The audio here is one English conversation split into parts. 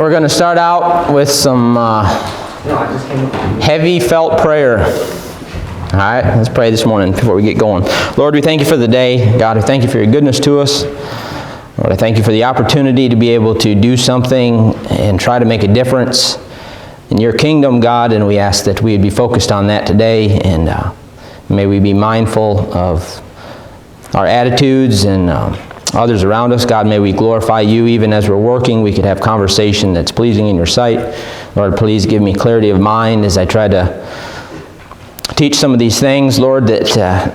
We're going to start out with some heavy felt prayer. All right, let's pray this morning before we get going. Lord, we thank you for the day. God, we thank you for your goodness to us. Lord, I thank you for the opportunity to be able to do something and try to make a difference in your kingdom, God, and we ask that we would be focused on that today, and may we be mindful of our attitudes and others around us. God, may we glorify you even as we're working. We could have conversation that's pleasing in your sight. Lord, please give me clarity of mind as I try to teach some of these things, Lord, that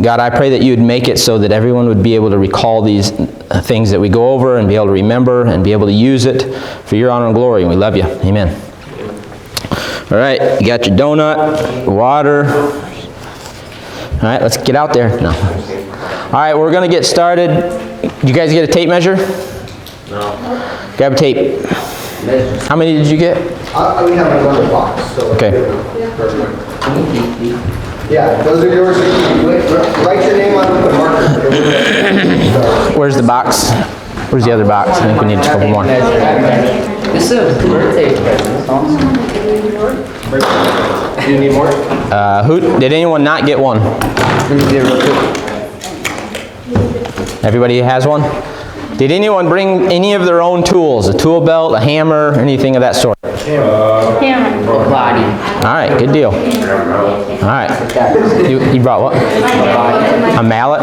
God, I pray that you would make it so that everyone would be able to recall these things that we go over and be able to remember and be able to use it for your honor and glory. And we love you. Amen. All right, you got your donut, water. All right, let's get out there. No. All right, we're going to get started. You guys get a tape measure? No. Grab a tape. How many did you get? We have another box. So Okay. Yeah, those are yours. Write your name on the marker. Where's the box? Where's the other box? I think we need a couple more. This is a birthday present. Do you need more? Did anyone not get one? Everybody has one? Did anyone bring any of their own tools? A tool belt, a hammer, anything of that sort? Hammer. Body. All right, good deal. All right. You brought what? A mallet?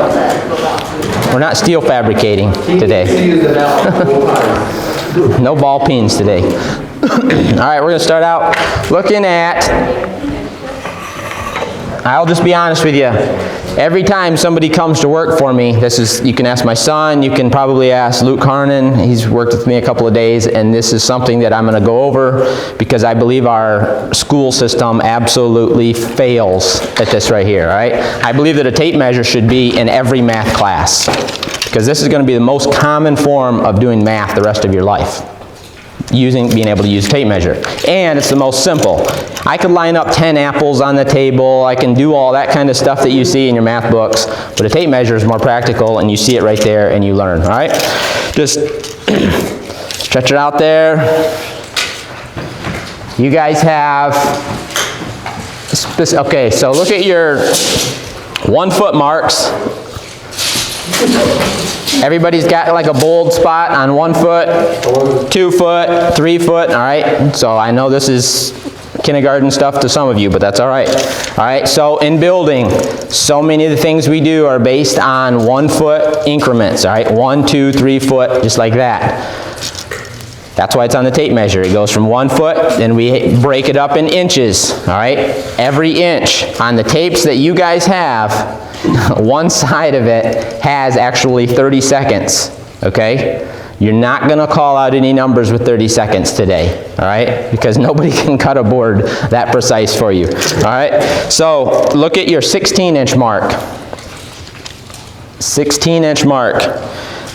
We're not steel fabricating today. No ball peens today. All right, we're going to start out looking at, I'll just be honest with you. Every time somebody comes to work for me, you can ask my son, you can probably ask Luke Harnan, he's worked with me a couple of days, and this is something that I'm going to go over because I believe our school system absolutely fails at this right here, all right? I believe that a tape measure should be in every math class because this is going to be the most common form of doing math the rest of your life. Being able to use a tape measure. And it's the most simple. I could line up 10 apples on the table, I can do all that kind of stuff that you see in your math books, but a tape measure is more practical and you see it right there and you learn, all right? Just stretch it out there. You guys have, okay, so look at your 1 foot marks. Everybody's got like a bold spot on 1 foot, 2 foot, 3 foot, all right? So I know this is kindergarten stuff to some of you, but that's all right. All right, so in building, so many of the things we do are based on 1 foot increments, all right? 1, 2, 3 foot, just like that. That's why it's on the tape measure. It goes from 1 foot, then we break it up in inches, all right? Every inch on the tapes that you guys have, one side of it has actually 30 seconds, okay? You're not going to call out any numbers with 30 seconds today, all right? Because nobody can cut a board that precise for you, all right? So look at your 16-inch mark. 16-inch mark.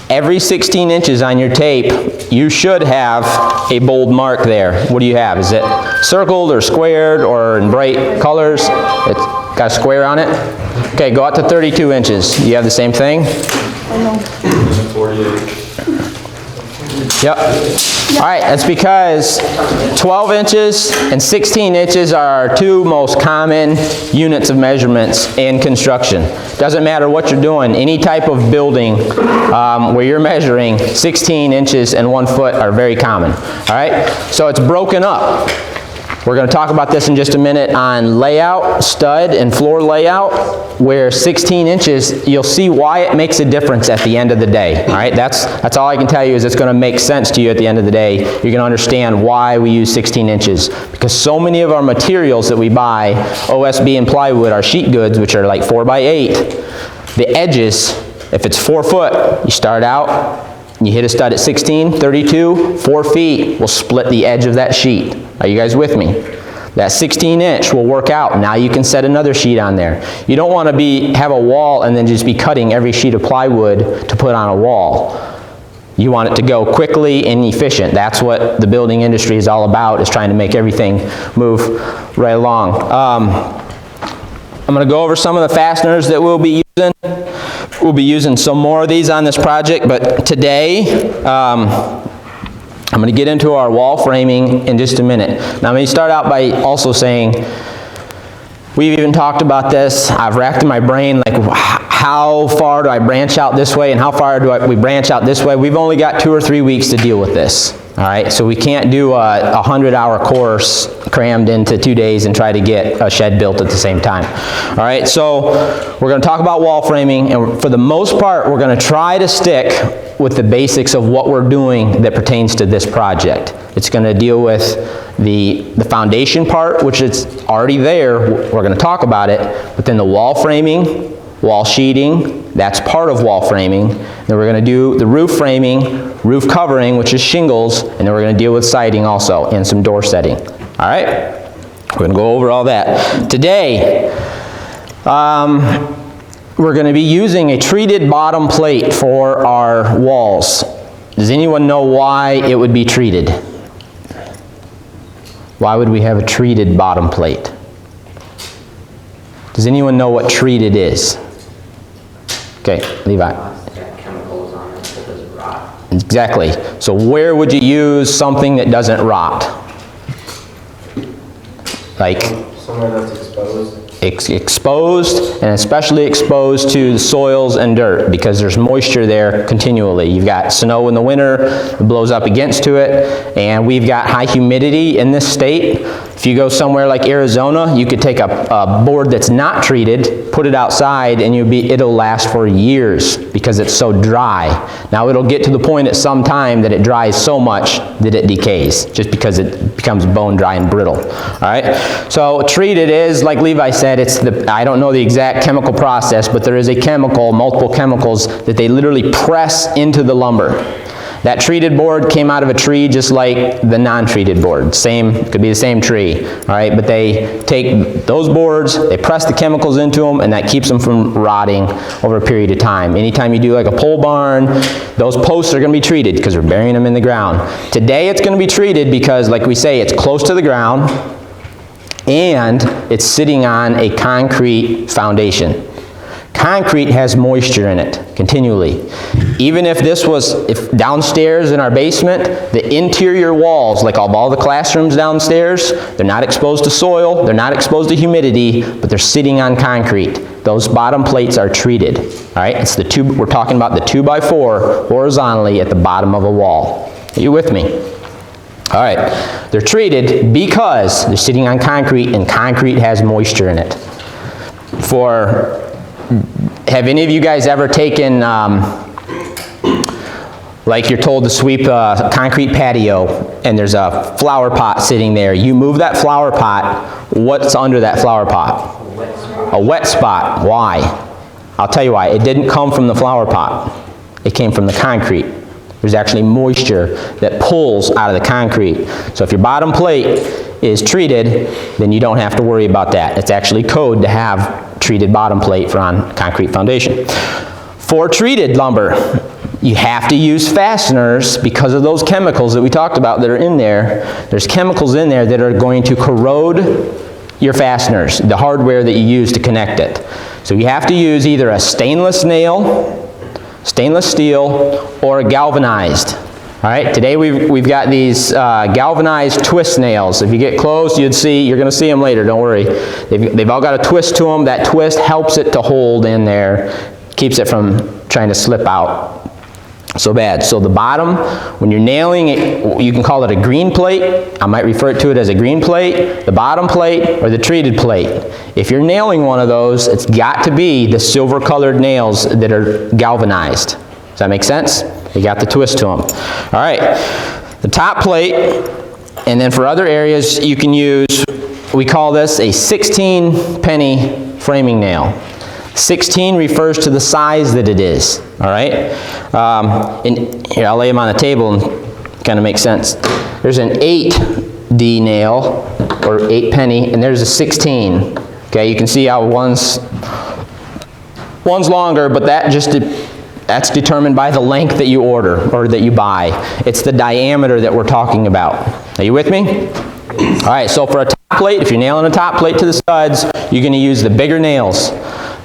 Every 16 inches on your tape, you should have a bold mark there. What do you have? Is it circled or squared or in bright colors? It's got a square on it? Okay, go out to 32 inches. You have the same thing? 48. Yep. All right, that's because 12 inches and 16 inches are our two most common units of measurements in construction. Doesn't matter what you're doing, any type of building where you're measuring, 16 inches and 1 foot are very common. All right, so it's broken up. We're going to talk about this in just a minute on layout, stud, and floor layout, where 16 inches, you'll see why it makes a difference at the end of the day. All right, that's all I can tell you is it's going to make sense to you at the end of the day. You're going to understand why we use 16 inches. Because so many of our materials that we buy, OSB and plywood, are sheet goods, which are like 4 by 8. The edges, if it's 4 foot, you start out, you hit a stud at 16, 32, 4 feet will split the edge of that sheet. Are you guys with me? That 16 inch will work out. Now you can set another sheet on there. You don't want to have a wall and then just be cutting every sheet of plywood to put on a wall. You want it to go quickly and efficient. That's what the building industry is all about, is trying to make everything move right along. I'm going to go over some of the fasteners that we'll be using. We'll be using some more of these on this project, but today I'm going to get into our wall framing in just a minute. Now, let me start out by also saying, we've even talked about this. I've racked in my brain, like, how far do I branch out this way and how far do we branch out this way? We've only got 2 or 3 weeks to deal with this. All right, so we can't do a 100-hour course crammed into 2 days and try to get a shed built at the same time. All right, so we're going to talk about wall framing, and for the most part, we're going to try to stick with the basics of what we're doing that pertains to this project. It's going to deal with the foundation part, which is already there. We're going to talk about it, but then the wall framing, wall sheeting, that's part of wall framing. Then we're going to do the roof framing, roof covering, which is shingles, and then we're going to deal with siding also and some door setting. All right? We're going to go over all that. Today, we're going to be using a treated bottom plate for our walls. Does anyone know why it would be treated? Why would we have a treated bottom plate? Does anyone know what treated is? Okay, Levi. It's got chemicals on it that doesn't rot. Exactly. So where would you use something that doesn't rot? Like Somewhere that's exposed. exposed, and especially exposed to the soils and dirt, because there's moisture there continually. You've got snow in the winter, it blows up against to it, and we've got high humidity in this state. If you go somewhere like Arizona, you could take a board that's not treated, put it outside, and it'll last for years because it's so dry. Now it'll get to the point at some time that it dries so much that it decays, just because it becomes bone dry and brittle. All right. So treated is, like Levi said, I don't know the exact chemical process, but there is a chemical, multiple chemicals that they literally press into the lumber. That treated board came out of a tree just like the non-treated board. Could be the same tree, all right? But they take those boards, they press the chemicals into them, and that keeps them from rotting over a period of time. Anytime you do like a pole barn, those posts are going to be treated because we're burying them in the ground. Today it's going to be treated because, like we say, it's close to the ground and it's sitting on a concrete foundation. Concrete has moisture in it continually. Even if downstairs in our basement, the interior walls, like all the classrooms downstairs, they're not exposed to soil, they're not exposed to humidity, but they're sitting on concrete. Those bottom plates are treated. All right, we're talking about the 2x4 horizontally at the bottom of a wall. Are you with me? All right, they're treated because they're sitting on concrete, and concrete has moisture in it. Have any of you guys ever taken, like you're told to sweep a concrete patio and there's a flower pot sitting there. You move that flower pot, what's under that flower pot? A wet spot. Why? I'll tell you why. It didn't come from the flower pot. It came from the concrete. There's actually moisture that pulls out of the concrete. So if your bottom plate is treated, then you don't have to worry about that. It's actually code to have treated bottom plate for on concrete foundation. For treated lumber, you have to use fasteners because of those chemicals that we talked about that are in there. There's chemicals in there that are going to corrode your fasteners, the hardware that you use to connect it. So you have to use either a stainless nail, stainless steel, or a galvanized. All right, today we've got these galvanized twist nails. If you get close, you're going to see them later, don't worry. They've all got a twist to them. That twist helps it to hold in there, keeps it from trying to slip out so bad. So the bottom, when you're nailing it, you can call it a green plate. I might refer to it as a green plate, the bottom plate, or the treated plate. If you're nailing one of those, it's got to be the silver colored nails that are galvanized. Does that make sense? They got the twist to them. All right, the top plate, and then for other areas you can use, we call this a 16 penny framing nail. 16 refers to the size that it is, all right? And here, I'll lay them on the table and kind of make sense. There's an 8D nail, or 8 penny, and there's a 16. Okay, you can see how one's longer, but that's determined by the length that you order or that you buy. It's the diameter that we're talking about. Are you with me? All right, so for a top plate, if you're nailing a top plate to the studs, you're going to use the bigger nails.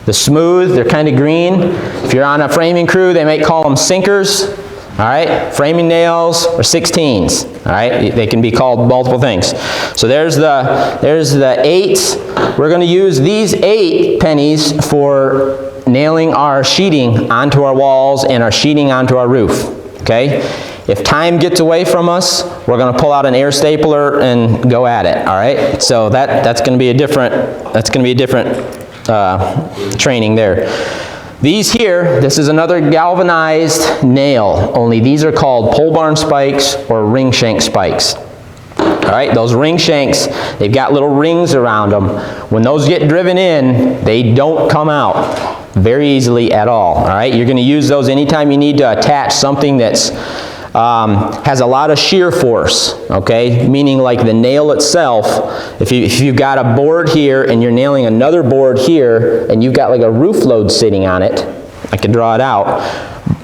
The smooth, they're kind of green. If you're on a framing crew, they might call them sinkers. All right, framing nails or 16s. All right, they can be called multiple things. So there's the 8s. We're going to use these 8 pennies for nailing our sheeting onto our walls and our sheeting onto our roof. Okay, if time gets away from us, we're going to pull out an air stapler and go at it. All right, so that's going to be a different training there. These here, this is another galvanized nail, only these are called pole barn spikes or ring shank spikes. All right, those ring shanks, they've got little rings around them. When those get driven in, they don't come out very easily at all. All right, you're going to use those anytime you need to attach something that's has a lot of shear force, okay? Meaning like the nail itself, if you've got a board here and you're nailing another board here and you've got like a roof load sitting on it, I can draw it out,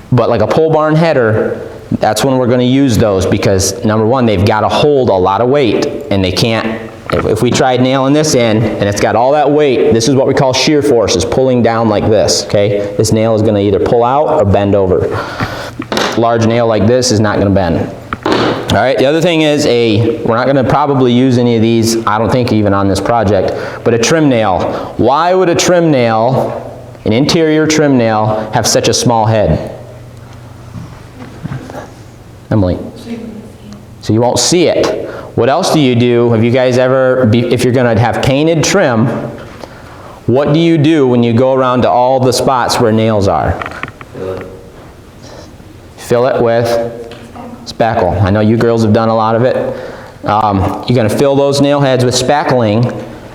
but like a pole barn header, that's when we're going to use those because number one, they've got to hold a lot of weight and they can't, if we tried nailing this in and it's got all that weight, this is what we call shear force, is pulling down like this, okay? This nail is going to either pull out or bend over. Large nail like this is not going to bend. All right, the other thing is we're not going to probably use any of these, I don't think even on this project, but a trim nail. Why would a trim nail, an interior trim nail, have such a small head? Emily? So you won't see it. What else do you do? Have you guys ever, if you're going to have painted trim, what do you do when you go around to all the spots where nails are? Fill it with spackle. I know you girls have done a lot of it. You're going to fill those nail heads with spackling,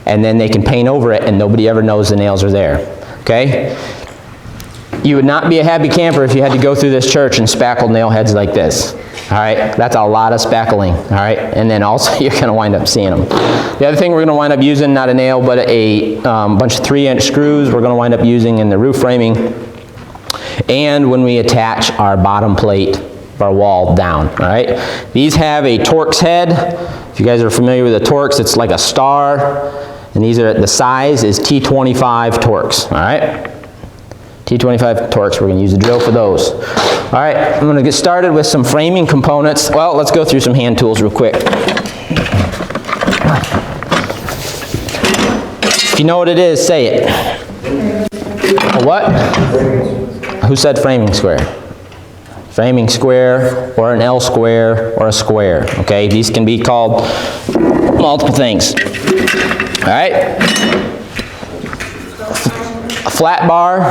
and then they can paint over it, and nobody ever knows the nails are there. Okay? You would not be a happy camper if you had to go through this church and spackle nail heads like this. All right? That's a lot of spackling. All right? And then also you're going to wind up seeing them. The other thing we're going to wind up using, not a nail, but a bunch of 3-inch screws we're going to wind up using in the roof framing. And when we attach our bottom plate of our wall down, all right? These have a Torx head. If you guys are familiar with a Torx, it's like a star. And these are, the size is T25 Torx, all right? T25 Torx, we're going to use the drill for those. All right, I'm going to get started with some framing components. Well, let's go through some hand tools real quick. If you know what it is, say it. A what? Who said framing square? Framing square, or an L square, or a square, okay? These can be called multiple things, all right? A flat bar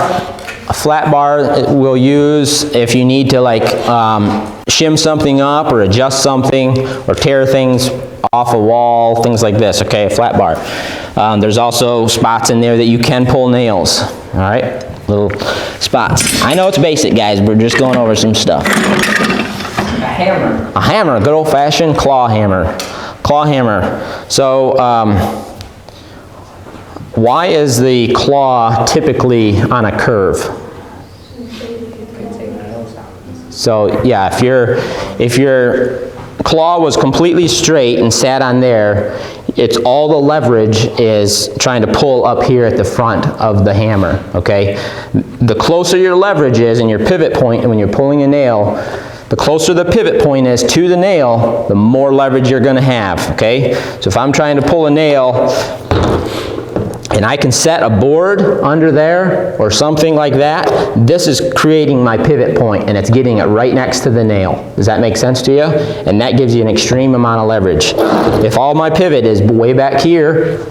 we'll use if you need to like shim something up or adjust something or tear things off a wall, things like this, okay, a flat bar. There's also spots in there that you can pull nails, all right? Little spots. I know it's basic, guys, we're just going over some stuff. A hammer. A hammer, a good old-fashioned claw hammer. Claw hammer. So, why is the claw typically on a curve? So, yeah, if your claw was completely straight and sat on there, it's all the leverage is trying to pull up here at the front of the hammer, okay? The closer your leverage is and your pivot point, and when you're pulling a nail, the closer the pivot point is to the nail, the more leverage you're going to have, okay? So if I'm trying to pull a nail and I can set a board under there or something like that, this is creating my pivot point and it's getting it right next to the nail. Does that make sense to you? And that gives you an extreme amount of leverage. If all my pivot is way back here,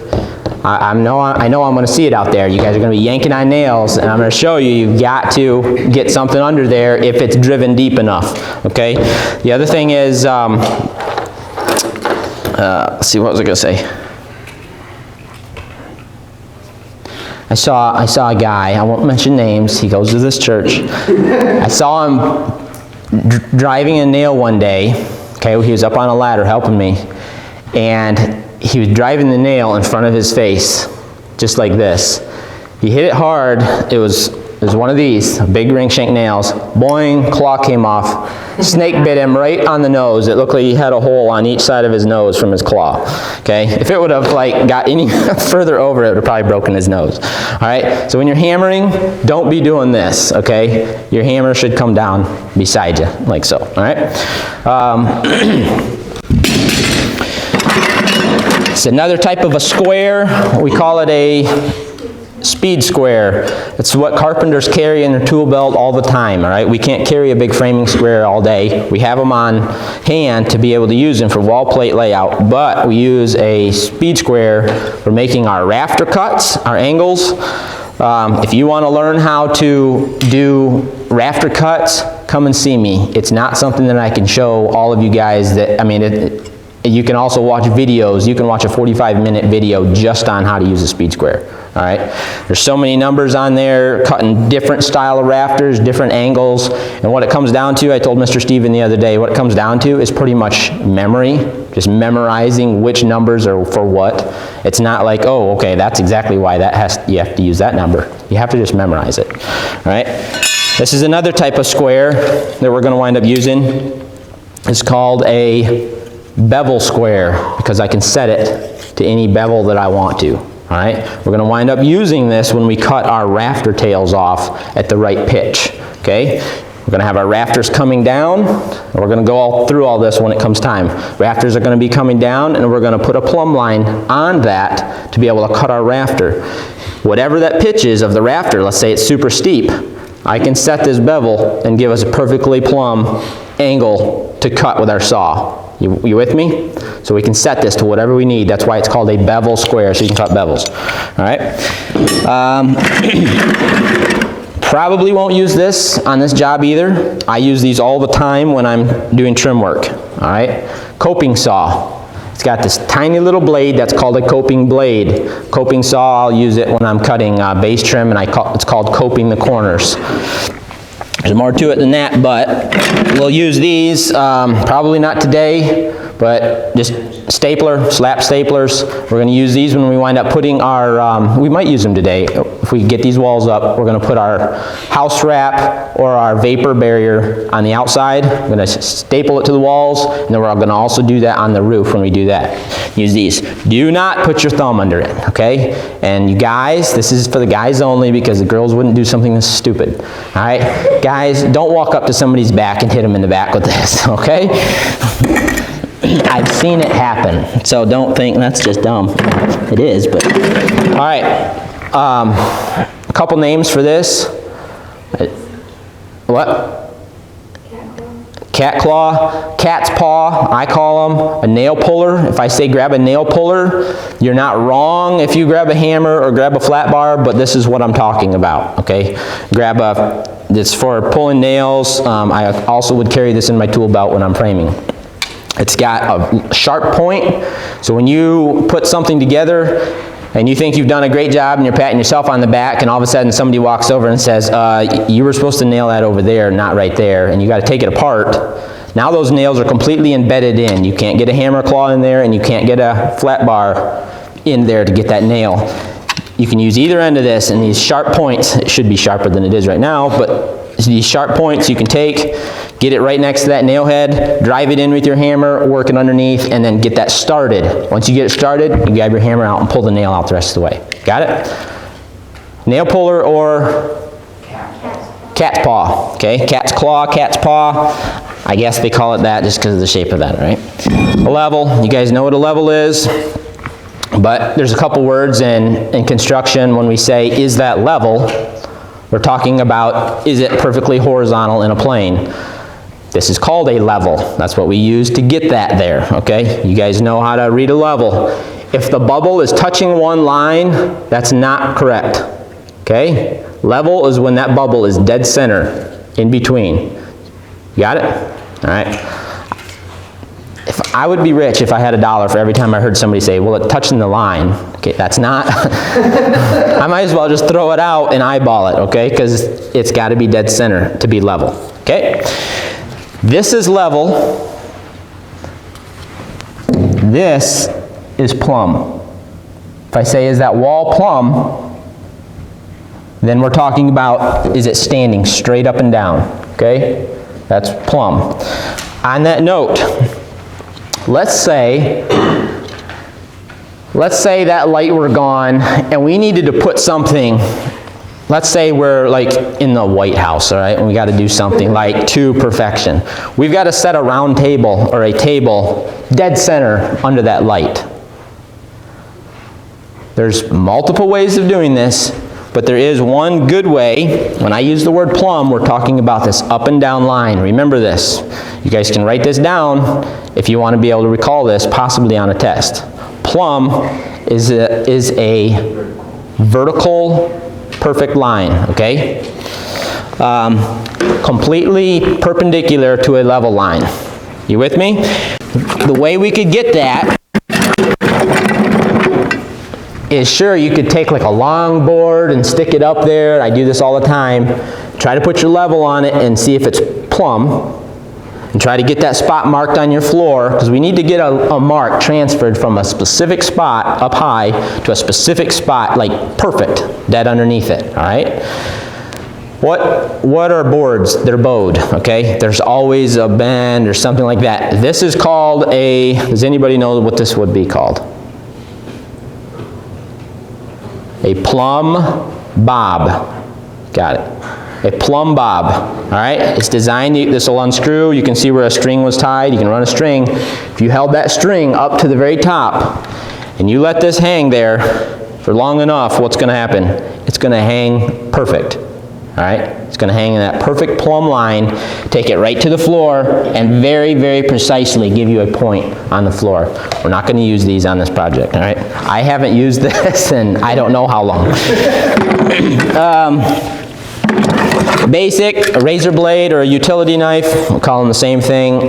I know I'm going to see it out there. You guys are going to be yanking on nails, and I'm going to show you, you've got to get something under there if it's driven deep enough, okay? The other thing is, let's see, what was I going to say? I saw a guy, I won't mention names, he goes to this church. I saw him driving a nail one day, okay, he was up on a ladder helping me, and he was driving the nail in front of his face, just like this. He hit it hard, it was is one of these, big ring shank nails. Boing, claw came off. Snake bit him right on the nose. It looked like he had a hole on each side of his nose from his claw. Okay, if it would have like got any further over, it would have probably broken his nose. All right, so when you're hammering, don't be doing this. Okay, your hammer should come down beside you, like so. All right. It's another type of a square. We call it a speed square. It's what carpenters carry in their tool belt all the time, all right? We can't carry a big framing square all day. We have them on hand to be able to use them for wall plate layout, but we use a speed square for making our rafter cuts, our angles. If you want to learn how to do rafter cuts, come and see me. It's not something that I can show all of you guys that, I mean, you can also watch videos. You can watch a 45-minute video just on how to use a speed square. All right. There's so many numbers on there, cutting different style of rafters, different angles, and what it comes down to, I told Mr. Steven the other day, what it comes down to is pretty much memory, just memorizing which numbers are for what. It's not like, oh, okay, that's exactly why you have to use that number. You have to just memorize it. All right. This is another type of square that we're going to wind up using. It's called a bevel square because I can set it to any bevel that I want to. All right, we're going to wind up using this when we cut our rafter tails off at the right pitch. Okay, we're going to have our rafters coming down. And we're going to go all through all this when it comes time. Rafters are going to be coming down, and we're going to put a plumb line on that to be able to cut our rafter. Whatever that pitch is of the rafter, let's say it's super steep, I can set this bevel and give us a perfectly plumb angle to cut with our saw. You with me? So we can set this to whatever we need. That's why it's called a bevel square, so you can cut bevels. All right. Probably won't use this on this job either. I use these all the time when I'm doing trim work. All right. Coping saw. It's got this tiny little blade that's called a coping blade. Coping saw, I'll use it when I'm cutting base trim, and it's called coping the corners. There's more to it than that, but we'll use these, probably not today, but just slap staplers. We're going to use these when we wind up putting our, we might use them today. If we get these walls up, we're going to put our house wrap or our vapor barrier on the outside. We're going to staple it to the walls, and then we're going to also do that on the roof when we do that. Use these. Do not put your thumb under it, okay? And you guys, this is for the guys only because the girls wouldn't do something this stupid, all right? Guys, don't walk up to somebody's back and hit them in the back with this, okay? I've seen it happen, so don't think that's just dumb. It is, but... All right, a couple names for this. What? Cat claw, cat's paw, I call them a nail puller. If I say grab a nail puller, you're not wrong if you grab a hammer or grab a flat bar, but this is what I'm talking about, okay? It's for pulling nails. I also would carry this in my tool belt when I'm framing. It's got a sharp point, so when you put something together and you think you've done a great job and you're patting yourself on the back, and all of a sudden somebody walks over and says, you were supposed to nail that over there, not right there, and you got to take it apart. Now those nails are completely embedded in. You can't get a hammer claw in there, and you can't get a flat bar in there to get that nail. You can use either end of this, and these sharp points, it should be sharper than it is right now, but these sharp points you can take, get it right next to that nail head, drive it in with your hammer, work it underneath, and then get that started. Once you get it started, you grab your hammer out and pull the nail out the rest of the way. Got it? Nail puller or cat's paw. Okay, cat's claw, cat's paw. I guess they call it that just because of the shape of that, right? A level, you guys know what a level is. But there's a couple words in construction when we say, is that level? We're talking about, is it perfectly horizontal in a plane? This is called a level. That's what we use to get that there, okay? You guys know how to read a level. If the bubble is touching one line, that's not correct, okay? Level is when that bubble is dead center, in between. You got it? All right. I would be rich if I had $1 for every time I heard somebody say, well, it's touching the line. Okay, that's not. I might as well just throw it out and eyeball it, okay? Because it's got to be dead center to be level, okay? This is level. This is plumb. If I say, is that wall plumb? then we're talking about, is it standing straight up and down, okay? That's plumb. On that note, let's say that light were gone and we needed to put something, let's say we're like in the White House, all right, and we got to do something like to perfection. We've got to set a round table or a table dead center under that light. There's multiple ways of doing this, but there is one good way. When I use the word plumb, we're talking about this up and down line. Remember this. You guys can write this down if you want to be able to recall this, possibly on a test. Plumb is a vertical perfect line, okay? Completely perpendicular to a level line. You with me? The way we could get that is, sure, you could take like a long board and stick it up there. I do this all the time. Try to put your level on it and see if it's plumb. And try to get that spot marked on your floor, because we need to get a mark transferred from a specific spot up high to a specific spot, like perfect, dead underneath it, all right? What are boards? They're bowed, okay? There's always a bend or something like that. This is called a, does anybody know what this would be called? A plumb bob. Got it. A plumb bob, all right? It's designed, this will unscrew. You can see where a string was tied. You can run a string. If you held that string up to the very top and you let this hang there for long enough, what's going to happen? It's going to hang perfect, all right? It's going to hang in that perfect plumb line, take it right to the floor, and very, very precisely give you a point on the floor. We're not going to use these on this project, all right? I haven't used this in I don't know how long. Basic, a razor blade or a utility knife, we'll call them the same thing.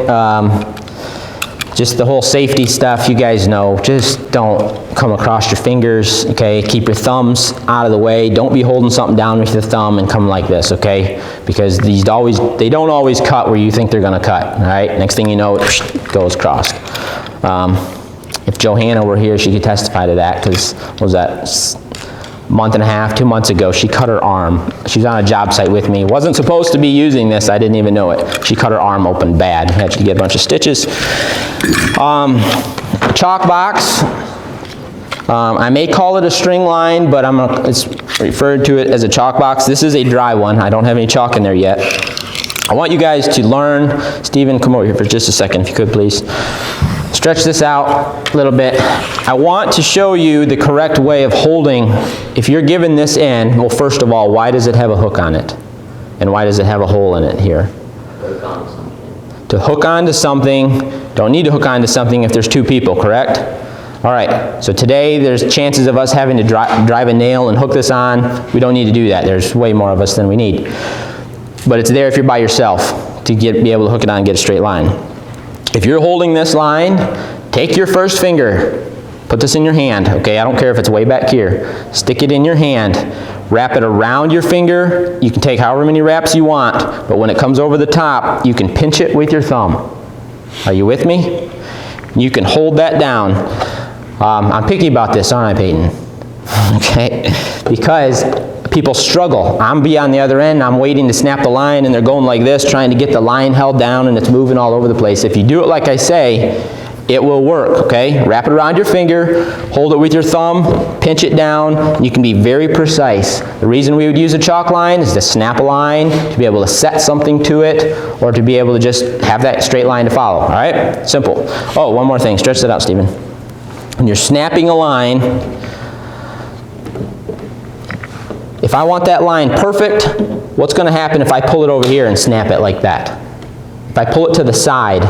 Just the whole safety stuff, you guys know. Just don't come across your fingers, okay? Keep your thumbs out of the way. Don't be holding something down with your thumb and come like this, okay? Because they don't always cut where you think they're gonna cut, all right? Next thing you know, it goes crossed. If Johanna were here, she could testify to that, because what was that? Month and a half, 2 months ago, she cut her arm. She was on a job site with me. Wasn't supposed to be using this, I didn't even know it. She cut her arm open bad. Had to get a bunch of stitches. Chalk box. I may call it a string line, but it's referred to it as a chalk box. This is a dry one. I don't have any chalk in there yet. I want you guys to learn. Stephen, come over here for just a second, if you could, please. Stretch this out a little bit. I want to show you the correct way of holding. If you're given this in, well, first of all, why does it have a hook on it? And why does it have a hole in it here? To hook onto something. Don't need to hook onto something if there's two people, correct? All right, so today there's chances of us having to drive a nail and hook this on. We don't need to do that. There's way more of us than we need. But it's there if you're by yourself to be able to hook it on and get a straight line. If you're holding this line, take your first finger, put this in your hand, okay? I don't care if it's way back here. Stick it in your hand, wrap it around your finger. You can take however many wraps you want, but when it comes over the top, you can pinch it with your thumb. Are you with me? You can hold that down. I'm picky about this, aren't I, Peyton? Okay, because people struggle. I'm on the other end, I'm waiting to snap the line, and they're going like this, trying to get the line held down, and it's moving all over the place. If you do it like I say, it will work, okay? Wrap it around your finger, hold it with your thumb, pinch it down. You can be very precise. The reason we would use a chalk line is to snap a line, to be able to set something to it, or to be able to just have that straight line to follow, all right? Simple. Oh, one more thing. Stretch that out, Stephen. When you're snapping a line, if I want that line perfect, what's going to happen if I pull it over here and snap it like that? If I pull it to the side,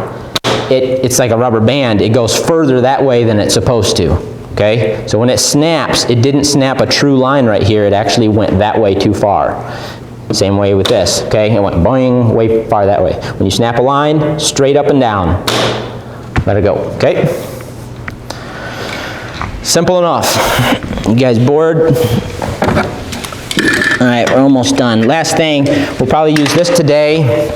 it's like a rubber band. It goes further that way than it's supposed to, okay? So when it snaps, it didn't snap a true line right here. It actually went that way too far. Same way with this, okay? It went boing, way far that way. When you snap a line, straight up and down. Let it go, okay? Simple enough. You guys bored? All right, we're almost done. Last thing, we'll probably use this today.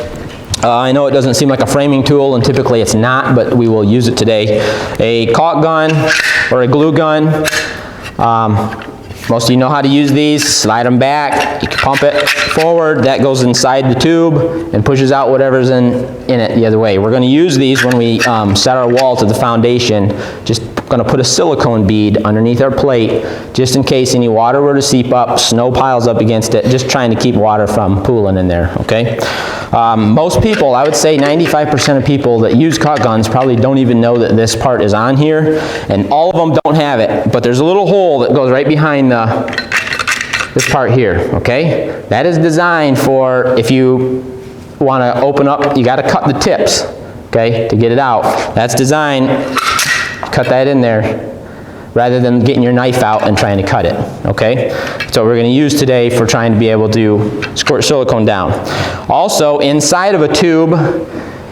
I know it doesn't seem like a framing tool, and typically it's not, but we will use it today. A caulk gun or a glue gun. Most of you know how to use these. Slide them back, you can pump it forward, that goes inside the tube and pushes out whatever's in it the other way. We're going to use these when we set our wall to the foundation. Just going to put a silicone bead underneath our plate just in case any water were to seep up, snow piles up against it, just trying to keep water from pooling in there, okay? Most people, I would say 95% of people that use caulk guns probably don't even know that this part is on here, and all of them don't have it, but there's a little hole that goes right behind this part here, okay? That is designed for if you want to open up, you got to cut the tips, okay, to get it out. That's designed, cut that in there rather than getting your knife out and trying to cut it, okay? So we're going to use today for trying to be able to squirt silicone down. Also, inside of a tube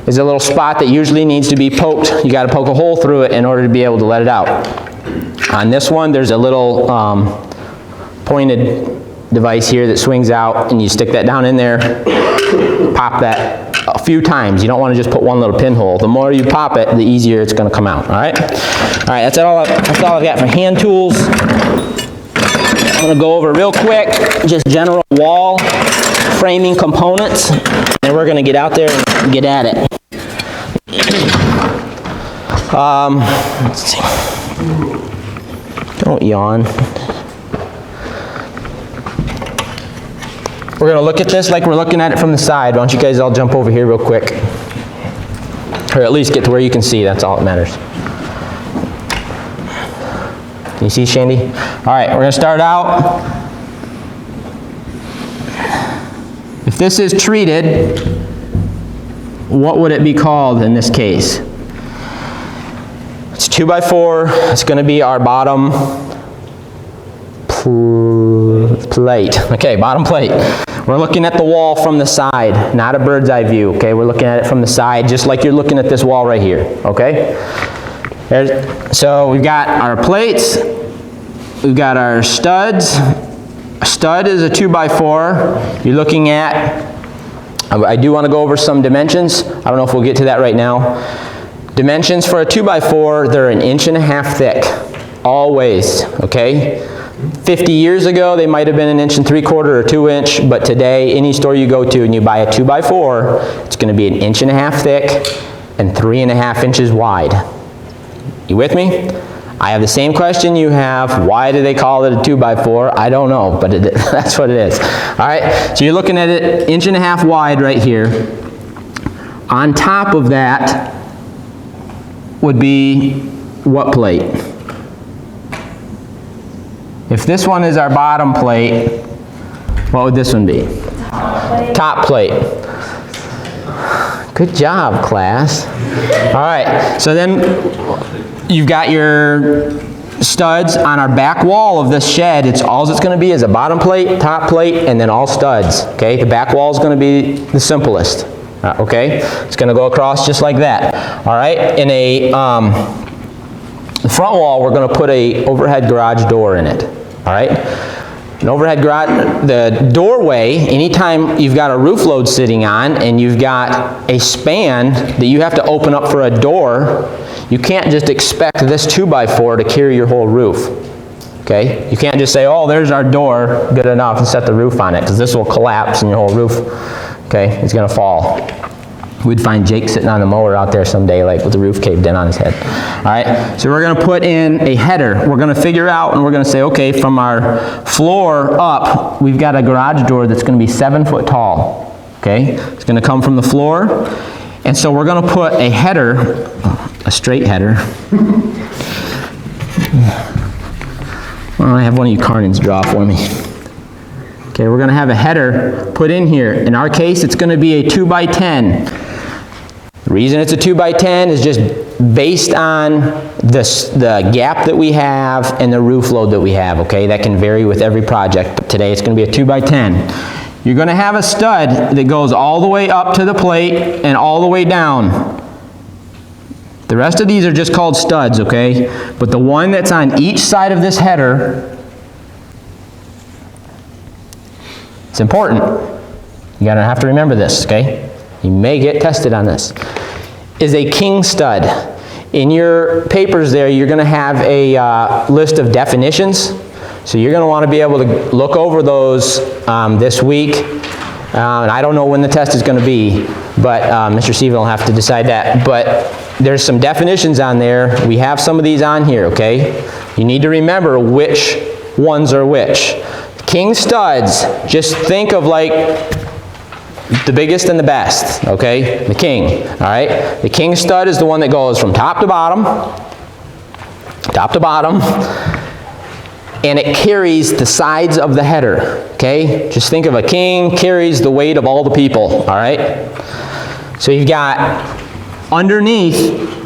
is a little spot that usually needs to be poked. You got to poke a hole through it in order to be able to let it out. On this one, there's a little pointed device here that swings out, and you stick that down in there, pop that a few times. You don't want to just put one little pinhole. The more you pop it, the easier it's going to come out, all right? All right, that's all I've got for hand tools. I'm going to go over real quick, just general wall framing components, and we're going to get out there and get at it. Let's see. Don't yawn. We're going to look at this like we're looking at it from the side. Why don't you guys all jump over here real quick? Or at least get to where you can see, that's all that matters. Can you see, Shandy? All right, we're going to start out. If this is treated, what would it be called in this case? It's 2x4. It's going to be our bottom plate. Okay, bottom plate. We're looking at the wall from the side, not a bird's eye view, okay? We're looking at it from the side, just like you're looking at this wall right here, okay? So we've got our plates, we've got our studs. A stud is a 2x4. You're looking at, I do want to go over some dimensions. I don't know if we'll get to that right now. Dimensions for a 2x4, they're 1.5 inches thick, always, okay? 50 years ago, they might have been 1 3/4 or 2 inch, but today, any store you go to and you buy a 2x4, it's going to be 1.5 inches thick and 3.5 inches wide. You with me? I have the same question you have. Why do they call it a 2x4? I don't know, but that's what it is. All right, so you're looking at it 1.5 inches wide right here. On top of that would be what plate? If this one is our bottom plate, what would this one be? Top plate. Good job, class. All right, so then you've got your studs on our back wall of this shed. It's going to be is a bottom plate, top plate, and then all studs. Okay, the back wall is going to be the simplest. Okay, it's going to go across just like that. All right, in a the front wall, we're going to put a overhead garage door in it. All right, an overhead garage, the doorway. Anytime you've got a roof load sitting on and you've got a span that you have to open up for a door, you can't just expect this 2x4 to carry your whole roof. Okay, you can't just say, "Oh, there's our door, good enough," and set the roof on it, because this will collapse and your whole roof, okay, is going to fall. We'd find Jake sitting on the mower out there someday, like with the roof caved in on his head. All right, so we're going to put in a header. We're going to figure out, and we're going to say, okay, from our floor up, we've got a garage door that's going to be 7 foot tall. Okay, it's going to come from the floor, and so we're going to put a header, a straight header. Well, I have one of you Carnins draw for me. Okay, we're going to have a header put in here. In our case, it's going to be a 2x10. The reason it's a 2x10 is just based on the gap that we have and the roof load that we have, okay? That can vary with every project, but today it's going to be a 2x10. You're going to have a stud that goes all the way up to the plate and all the way down. The rest of these are just called studs, okay? But the one that's on each side of this header, it's important. You're going to have to remember this, okay? You may get tested on this. Is a king stud. In your papers there, you're going to have a list of definitions. So you're going to want to be able to look over those this week. And I don't know when the test is going to be, but Mr. Stephen will have to decide that. But there's some definitions on there. We have some of these on here, okay? You need to remember which ones are which. King studs, just think of like the biggest and the best, okay? The king, all right? The king stud is the one that goes from top to bottom, and it carries the sides of the header, okay? Just think of a king carries the weight of all the people, all right? So you've got underneath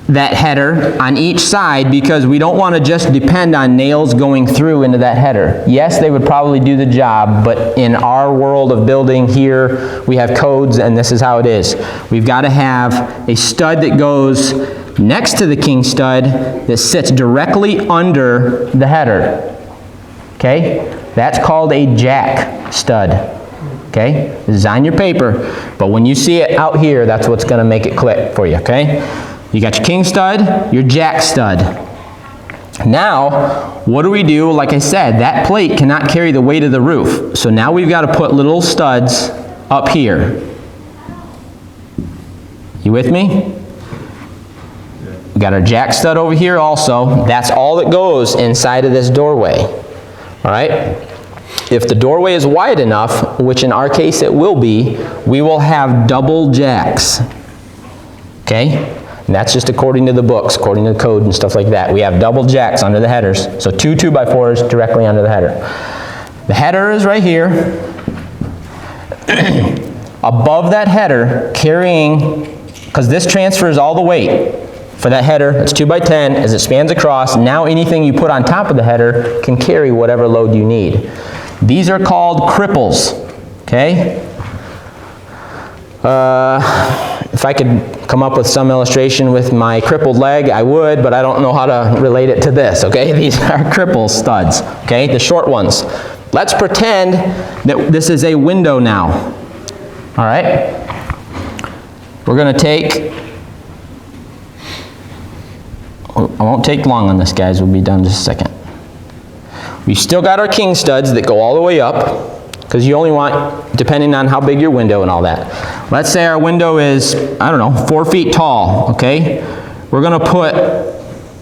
that header on each side, because we don't want to just depend on nails going through into that header. Yes, they would probably do the job, but in our world of building here, we have codes and this is how it is. We've got to have a stud that goes next to the king stud that sits directly under the header. Okay? That's called a jack stud. Okay? This is on your paper, but when you see it out here, that's what's going to make it click for you, okay? You got your king stud, your jack stud. Now, what do we do? Like I said, that plate cannot carry the weight of the roof. So now we've got to put little studs up here. You with me? We got our jack stud over here also. That's all that goes inside of this doorway. All right? If the doorway is wide enough, which in our case it will be, we will have double jacks. Okay? And that's just according to the books, according to the code and stuff like that. We have double jacks under the headers. So 2 2x4s directly under the header. The header is right here. Above that header, carrying, because this transfers all the weight for that header, it's 2x10, as it spans across. Now anything you put on top of the header can carry whatever load you need. These are called cripples, okay? If I could come up with some illustration with my crippled leg, I would, but I don't know how to relate it to this, okay? These are cripple studs, okay? The short ones. Let's pretend that this is a window now, all right? We're going to take, I won't take long on this, guys. We'll be done in just a second. We've still got our king studs that go all the way up, because you only want, depending on how big your window and all that. Let's say our window is, I don't know, 4 feet tall, okay? We're going to put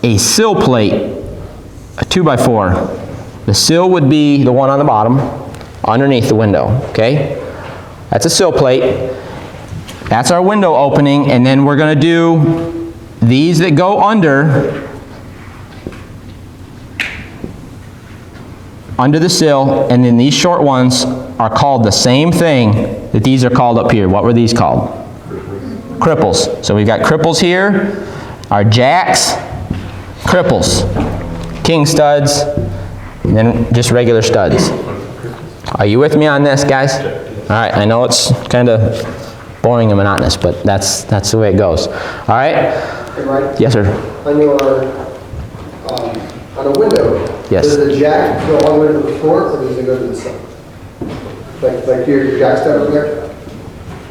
a sill plate, a 2x4. The sill would be the one on the bottom, underneath the window, okay? That's a sill plate. That's our window opening, and then we're going to do these that go under the sill, and then these short ones are called the same thing that these are called up here. What were these called? Cripples. So we've got cripples here, our jacks, cripples, king studs, and then just regular studs. Are you with me on this, guys? All right, I know it's kind of boring and monotonous, but that's the way it goes. All right? Hey, Mike, Yes, sir. on your, on a window, Yes. does the jack go all the way to the floor, or does it go to the side? Like here, your jack stud over there?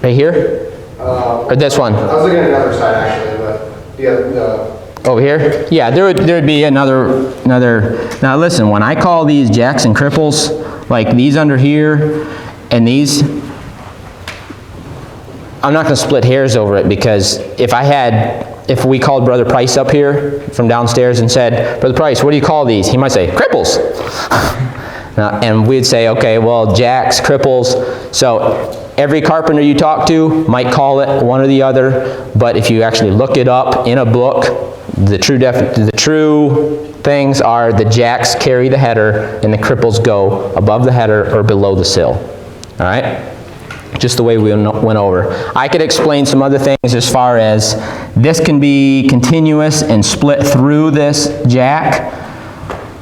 Right here? Or this one? I was looking at the other side actually, but the Over here? Yeah, there would be another, now listen, when I call these jacks and cripples, like these under here, and these, I'm not gonna split hairs over it, because if we called Brother Price up here from downstairs and said, Brother Price, what do you call these? He might say, cripples. And we'd say, okay, well, jacks, cripples. So every carpenter you talk to might call it one or the other, but if you actually look it up in a book, the true things are the jacks carry the header and the cripples go above the header or below the sill. All right? Just the way we went over. I could explain some other things as far as this can be continuous and split through this jack,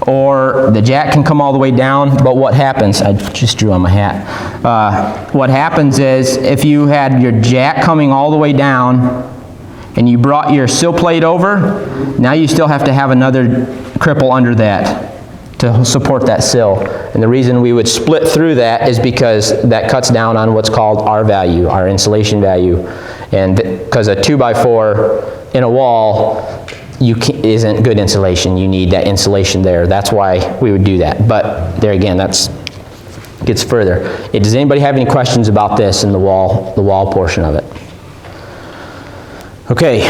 or the jack can come all the way down, but what happens, I just drew on my hat, what happens is if you had your jack coming all the way down and you brought your sill plate over, now you still have to have another cripple under that to support that sill. And the reason we would split through that is because that cuts down on what's called R value, our insulation value. And because a 2x4 in a wall, isn't good insulation. You need that insulation there. That's why we would do that. But there again, that's gets further. Does anybody have any questions about this in the wall portion of it? Okay.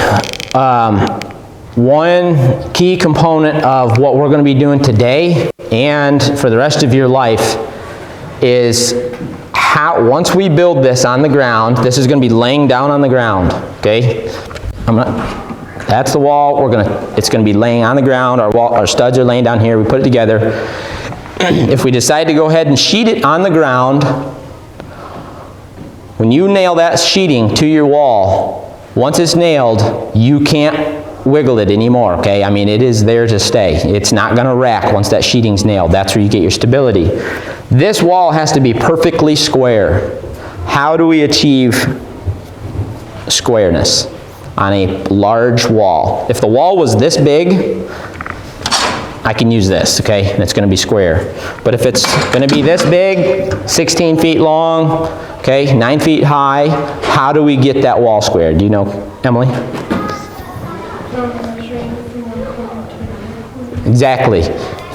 One key component of what we're going to be doing today and for the rest of your life is how, once we build this on the ground, this is going to be laying down on the ground, okay? That's the wall. It's going to be laying on the ground. Our studs are laying down here. We put it together. If we decide to go ahead and sheet it on the ground, when you nail that sheeting to your wall, once it's nailed, you can't wiggle it anymore, okay? I mean, it is there to stay. It's not going to rack once that sheeting's nailed. That's where you get your stability. This wall has to be perfectly square. How do we achieve squareness on a large wall? If the wall was this big, I can use this, okay? And it's going to be square. But if it's going to be this big, 16 feet long, okay, 9 feet high, how do we get that wall square? Do you know, Emily? Exactly.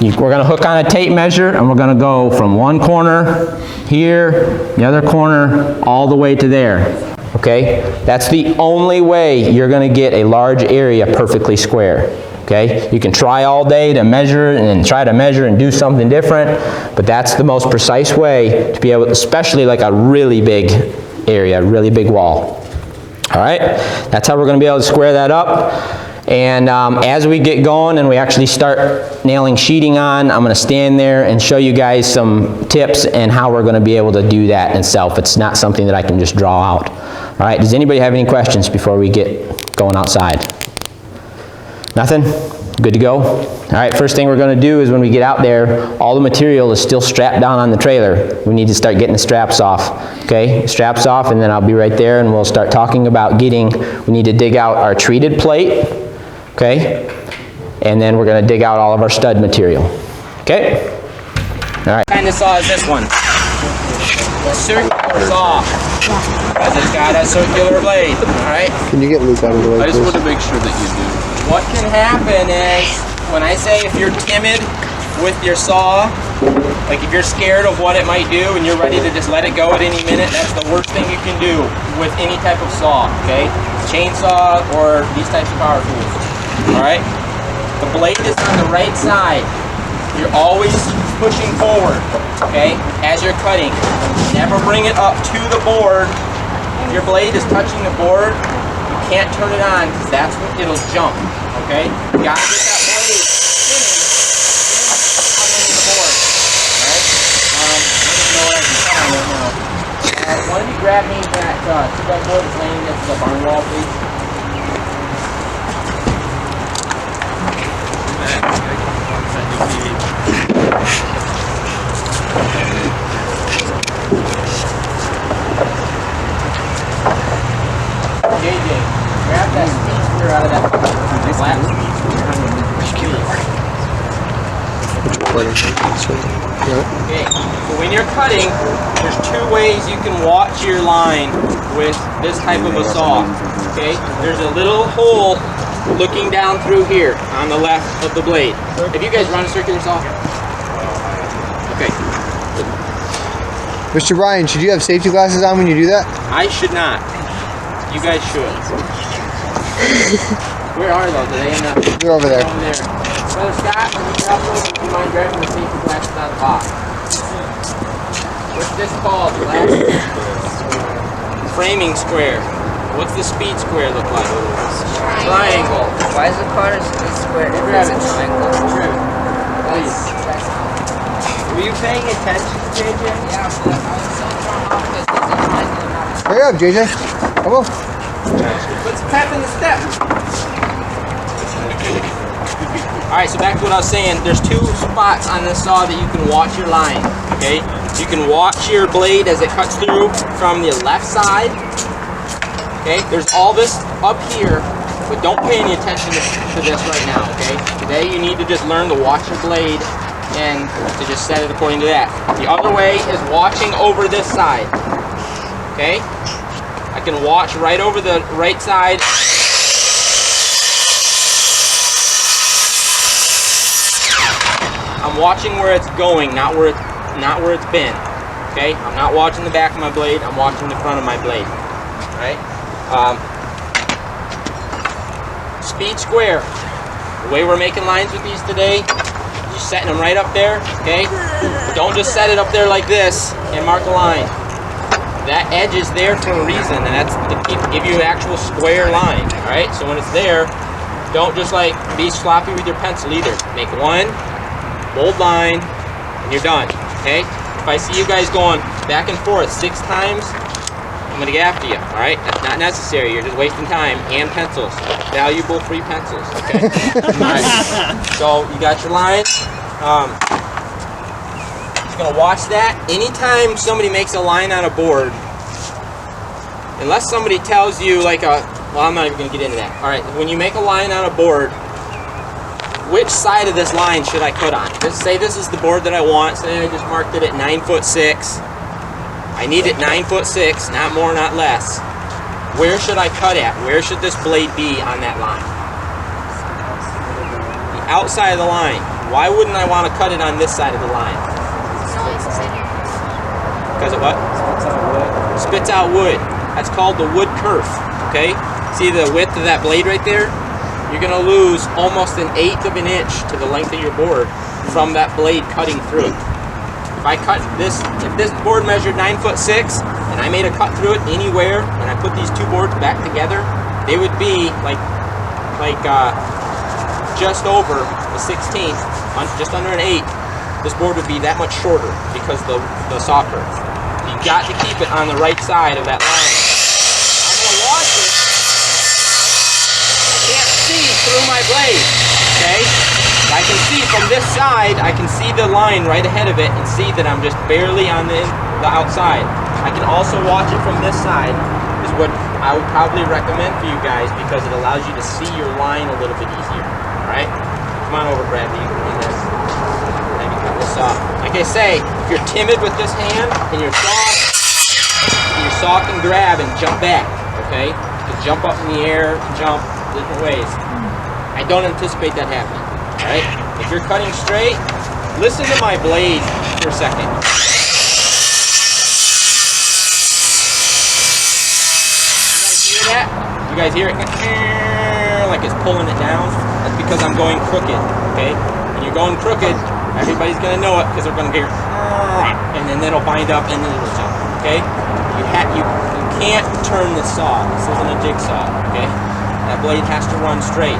We're going to hook on a tape measure, and we're going to go from one corner here, the other corner, all the way to there. Okay? That's the only way you're going to get a large area perfectly square. Okay? You can try all day to measure and try to measure and do something different, but that's the most precise way to be able, especially like a really big area, a really big wall. All right? That's how we're going to be able to square that up. And as we get going and we actually start nailing sheeting on, I'm going to stand there and show you guys some tips and how we're going to be able to do that itself. It's not something that I can just draw out. All right, does anybody have any questions before we get going outside? Nothing? Good to go? All right, first thing we're going to do is when we get out there, all the material is still strapped down on the trailer. We need to start getting the straps off. Okay, straps off, and then I'll be right there and we'll start talking about we need to dig out our treated plate. Okay, and then we're going to dig out all of our stud material. Okay? All right. What kind of saw is this one? A circular saw. Because it's got a circular blade. All right? Can you get Luke out of the way, I just please? want to make sure that you do. What can happen is, when I say if you're timid with your saw, like if you're scared of what it might do and you're ready to just let it go at any minute, that's the worst thing you can do with any type of saw, okay? Chainsaw or these types of power tools. All right, the blade is on the right side. You're always pushing forward, okay, as you're cutting. Never bring it up to the board. If your blade is touching the board, you can't turn it on because that's when it'll jump, okay? You gotta get that blade spinning underneath the board, all right? I don't even know what I can tell right now. One of you grab me that 2x4 that's laying against the barn wall, please. JJ, grab that speed square out of that flat speed square. Okay, so when you're cutting, there's two ways you can watch your line with this type of a saw. Okay, there's a little hole looking down through here on the left of the blade. Have you guys run a circular saw? Okay. Mr. Ryan, should you have safety glasses on when you do that? I should not. You guys should. Where are those? Are they in the... They're over there. Over there. Brother Scott, would you mind grabbing the safety glasses out of the box? What's this called? Framing square. What's the speed square look like? Triangle. Why is it called a square? Grab It's a it. triangle. True. Please. Were you paying attention, JJ? Yeah, but I was so thrown off because it's a triangle. Hurry up, JJ. Come on. Let's tap in the step. Alright, so back to what I was saying. There's two spots on this saw that you can watch your line. Okay? You can watch your blade as it cuts through from the left side. Okay? There's all this up here, but don't pay any attention to this right now, okay? Today you need to just learn to watch your blade and to just set it according to that. The other way is watching over this side. Okay? I can watch right over the right side. watching where it's going, not where it's been. Okay, I'm not watching the back of my blade. I'm watching the front of my blade. All right. Speed square. The way we're making lines with these today, you're setting them right up there. Okay. Don't just set it up there like this and mark a line. That edge is there for a reason, and that's to give you an actual square line. All right. So when it's there, don't just like be sloppy with your pencil either. Make one bold line, and you're done. Okay. If I see you guys going back and forth 6 times, I'm gonna get after you. All right. That's not necessary. You're just wasting time and pencils. Valuable free pencils. Okay. All right. So you got your line. Gonna watch that. Anytime somebody makes a line on a board, unless somebody tells you like well, I'm not even gonna get into that. All right, when you make a line on a board, which side of this line should I cut on? Just say this is the board that I want. Say I just marked it at 9'6". I need it 9'6", not more, not less. Where should I cut at? Where should this blade be on that line? The outside of the line. Why wouldn't I want to cut it on this side of the line? Because of what? Spits out wood. That's called the wood kerf. Okay? See the width of that blade right there? You're going to lose almost 1/8 of an inch to the length of your board from that blade cutting through it. If I cut this, if this board measured 9'6", and I made a cut through it anywhere, and I put these 2 boards back together, they would be like just over a 16th, just under an 1/8. This board would be that much shorter because the saw curve. You've got to keep it on the right side of that line. I'm going to watch it. I can't see through my blade, okay? I can see from this side, I can see the line right ahead of it and see that I'm just barely on the outside. I can also watch it from this side, is what I would probably recommend for you guys because it allows you to see your line a little bit easier, all right? Come on over, Bradley, you can do this. Like I say, if you're timid with this hand and your saw can grab and jump back, okay? You can jump up in the air, jump different ways. I don't anticipate that happening, all right? If you're cutting straight, listen to my blade for a second. You guys hear that? You guys hear it? Like it's pulling it down? That's because I'm going crooked, okay? When you're going crooked, everybody's going to know it because they're going to hear, and then it'll bind up and then it'll jump, okay? You can't turn this saw. This isn't a jigsaw, okay? That blade has to run straight.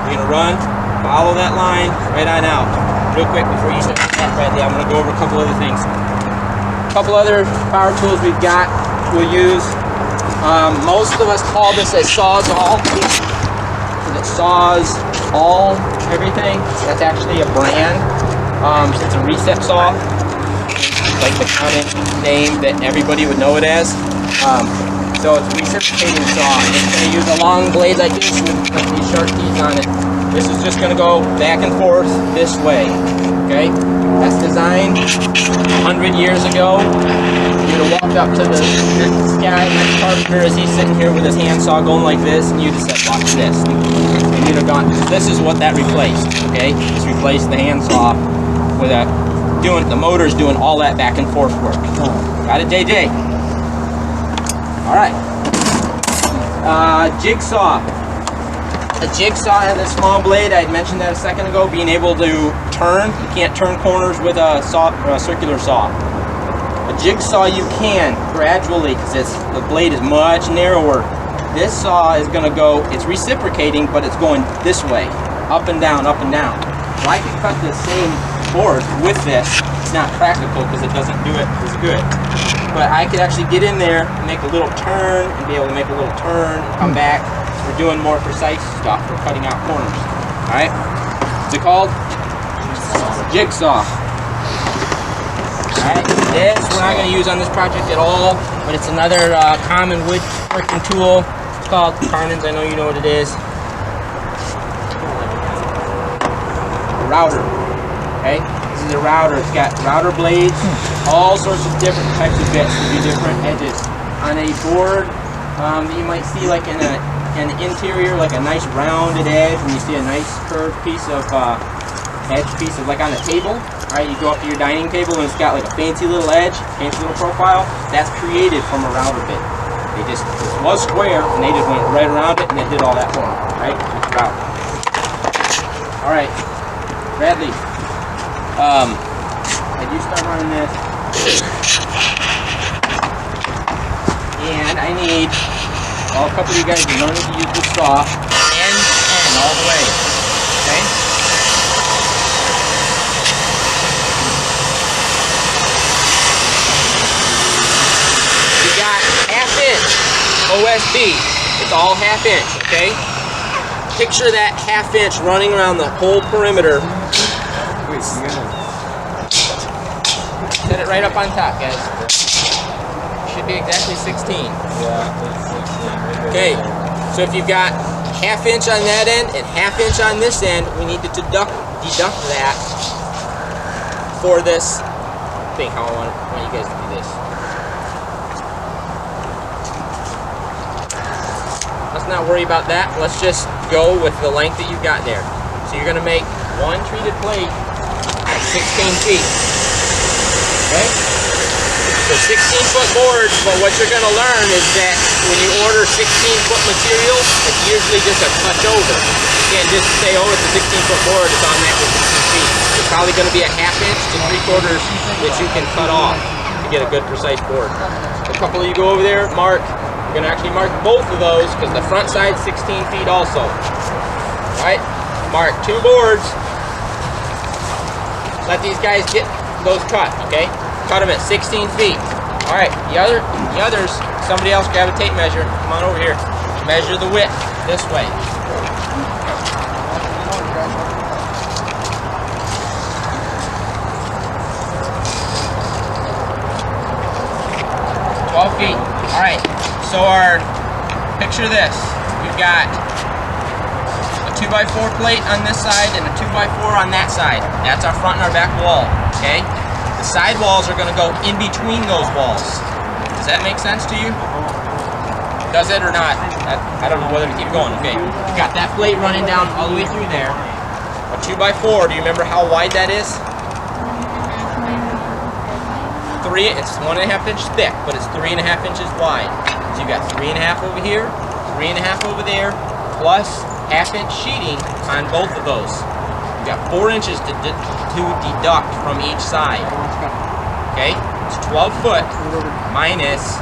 You're going to run, follow that line, right on out. Real quick before you start that, Bradley, I'm going to go over a couple other things. A couple other power tools we've got, we'll use. Most of us call this a Sawzall. It saws all everything. That's actually a brand. It's a recip saw, like the common name that everybody would know it as. So it's a reciprocating saw. It's going to use a long blade like this with these sharp teeth on it. This is just going to go back and forth this way. Okay? That's designed 100 years ago. You'd have walked up to this guy, next carpenter, as he's sitting here with his handsaw going like this, and you'd have said, watch this. And you'd have gone, this is what that replaced. Okay? It's replaced the handsaw with the motor's doing all that back and forth work. Got it, JJ? All right. Jigsaw. A jigsaw has a small blade. I had mentioned that a second ago. Being able to turn. You can't turn corners with a saw or a circular saw. A jigsaw you can gradually because the blade is much narrower. This saw is going to go. It's reciprocating, but it's going this way, up and down, up and down. So I can cut the same board with this. It's not practical because it doesn't do it as good. But I could actually get in there, make a little turn, and be able to make a little turn, and come back. We're doing more precise stuff. We're cutting out corners. All right? What's it called? Jigsaw. All right? This we're not going to use on this project at all, but it's another common woodworking tool. It's called Carnins. I know you know what it is. A router. Okay? This is a router. It's got router blades, all sorts of different types of bits to do different edges. On a board that you might see like in an interior, like a nice rounded edge, when you see a nice curved piece of edge pieces, like on a table. Alright, you go up to your dining table and it's got like a fancy little edge, fancy little profile. That's created from a router bit. This was square, and they just went right around it, and they did all that for them, right? Router. Alright, Bradley. I do start running this. And I need a couple of you guys to learn to use the saw end to end all the way. Okay? We got half-inch OSB. It's all half-inch, okay? Picture that half-inch running around the whole perimeter. Set it right up on top, guys. Should be exactly 16. Okay, so if you've got half-inch on that end and half-inch on this end, we need to deduct that for this thing. How I want you guys to do this. Let's not worry about that. Let's just go with the length that you've got there. So you're going to make one treated plate at 16 feet. Okay? So 16-foot boards, but what you're going to learn is that when you order 16-foot material, it's usually just a touch over. You can't just say, oh, it's a 16-foot board, it's on that for 16 feet. It's probably going to be a half-inch to 3/4 that you can cut off to get a good, precise board. A couple of you go over there, mark. We're going to actually mark both of those because the front side's 16 feet also. All right? Mark 2 boards. Let these guys get those cut, okay? Cut them at 16 feet. All right, the others, somebody else grab a tape measure. Come on over here. Measure the width this way. 12 feet. All right, so picture this. We've got a 2x4 plate on this side and a 2x4 on that side. That's our front and our back wall, okay? The side walls are gonna go in between those walls. Does that make sense to you? Does it or not? I don't know whether to keep going, okay? We've got that plate running down all the way through there. A 2x4, do you remember how wide that is? It's 1.5 inches thick, but it's 3.5 inches wide. So you got 3.5 over here, 3.5 over there, plus half-inch sheeting on both of those. You got 4 inches to deduct from each side. Okay, it's 12 foot minus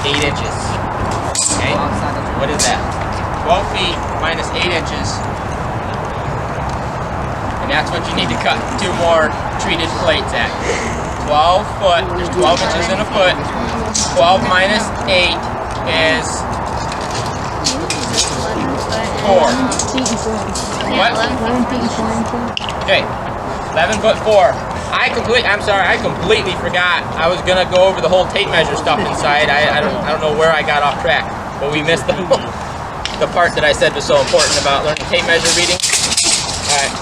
8 inches. Okay, what is that? 12 feet minus 8 inches. And that's what you need to cut 2 more treated plates at. 12 foot, there's 12 inches in a foot. 12 minus 8 is 4. What? Okay, 11 foot 4. I completely forgot. I was gonna go over the whole tape measure stuff inside. I don't know where I got off track, but we missed the part that I said was so important about learning tape measure reading. All right.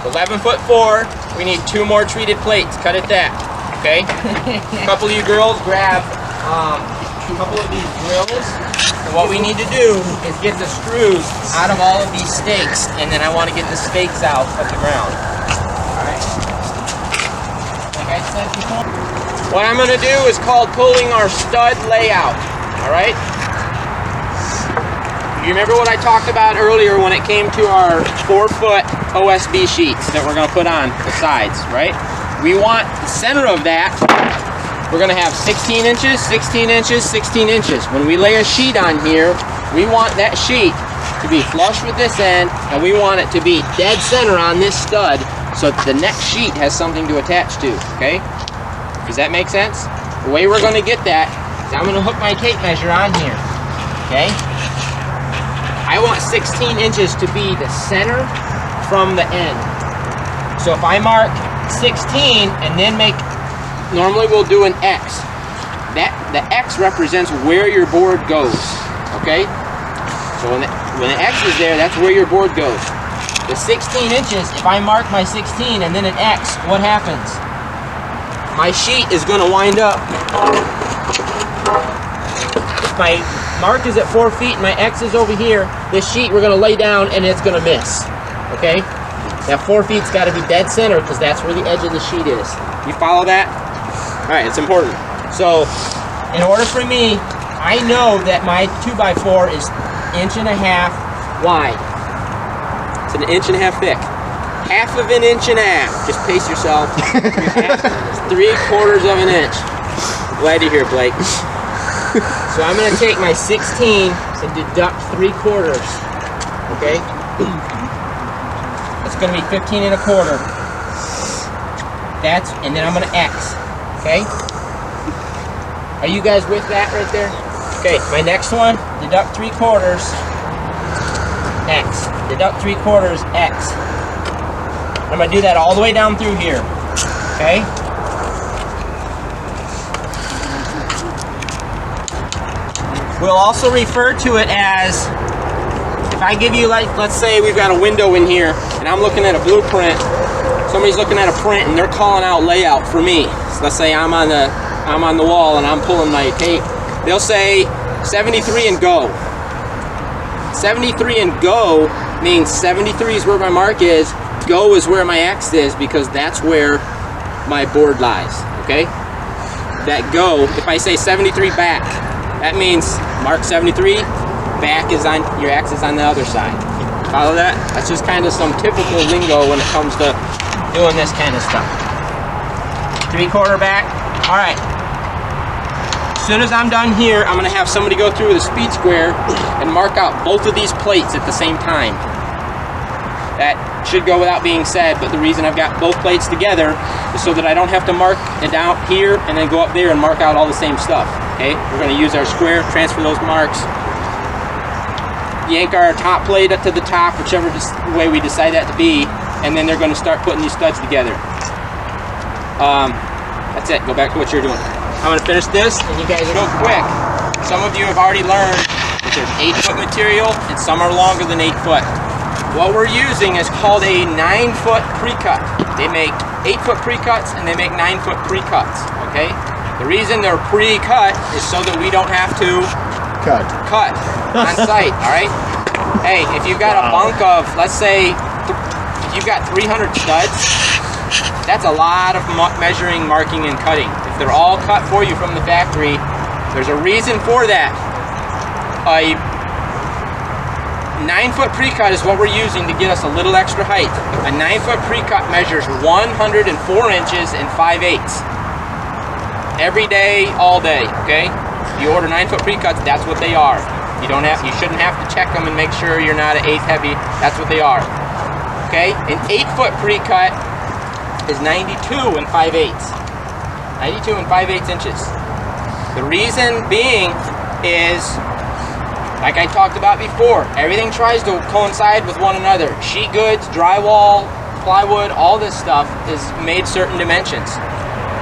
11 foot 4, we need 2 more treated plates, cut it that, okay? A couple of you girls grab a couple of these drills, and what we need to do is get the screws out of all of these stakes, and then I want to get the stakes out of the ground, alright? Like I said before, what I'm going to do is called pulling our stud layout, alright? You remember what I talked about earlier when it came to our 4-foot OSB sheets that we're going to put on the sides, right? We want the center of that, we're going to have 16 inches, 16 inches, 16 inches. When we lay a sheet on here, we want that sheet to be flush with this end, and we want it to be dead center on this stud so that the next sheet has something to attach to, okay? Does that make sense? The way we're going to get that is I'm going to hook my tape measure on here, okay? I want 16 inches to be the center from the end. So if I mark 16 and then normally we'll do an X. The X represents where your board goes, okay? So when the X is there, that's where your board goes. The 16 inches, if I mark my 16 and then an X, what happens? My sheet is gonna wind up, my mark is at 4 feet, my X is over here. This sheet we're going to lay down and it's going to miss. Okay? That 4 feet's got to be dead center because that's where the edge of the sheet is. You follow that? All right, it's important. So, in order for me, I know that my 2x4 is 1.5 inches wide. It's 1.5 inches thick. 1/2 inch. Just pace yourself. 3/4 of an inch. Glad you're here, Blake. So I'm going to take my 16 and deduct 3/4. Okay? That's going to be 15 1/4. And then I'm going to X. Okay? Are you guys with that right there? Okay, my next one, deduct 3/4, X. Deduct 3/4, X. I'm going to do that all the way down through here. Okay? We'll also refer to it as, if I give you, like, let's say we've got a window in here, and I'm looking at a blueprint, somebody's looking at a print, and they're calling out layout for me. So let's say I'm on the wall, and I'm pulling my tape. They'll say 73 and go. 73 and go means 73 is where my mark is, go is where my X is, because that's where my board lies, okay? That go, if I say 73 back, that means mark 73, back is on, your X is on the other side. Follow that? That's just kind of some typical lingo when it comes to doing this kind of stuff. 3/4 back, all right. As soon as I'm done here, I'm gonna have somebody go through with a speed square and mark out both of these plates at the same time. That should go without being said, but the reason I've got both plates together is so that I don't have to mark it out here and then go up there and mark out all the same stuff, okay? We're gonna use our square, transfer those marks, yank our top plate up to the top, whichever way we decide that to be, and then they're gonna start putting these studs together. That's it, go back to what you're doing. I'm gonna finish this, and you guys are real quick. Some of you have already learned that there's 8-foot material, and some are longer than 8 foot. What we're using is called a 9-foot pre-cut. They make 8-foot pre-cuts, and they make 9-foot pre-cuts, okay? The reason they're pre-cut is so that we don't have to cut on site, all right? Hey, if you've got a bunk of, let's say, if you've got 300 studs, that's a lot of measuring, marking, and cutting. If they're all cut for you from the factory, there's a reason for that. A 9-foot pre-cut is what we're using to get us a little extra height. A 9-foot pre-cut measures 104 inches and 5/8 every day, all day, okay? If you order 9-foot pre-cuts, that's what they are. You shouldn't have to check them and make sure you're not an 1/8 heavy. That's what they are, okay? An 8-foot pre-cut is 92 and 5/8. 92 and 5/8 inches. The reason being is, like I talked about before, everything tries to coincide with one another. Sheet goods, drywall, plywood, all this stuff is made certain dimensions.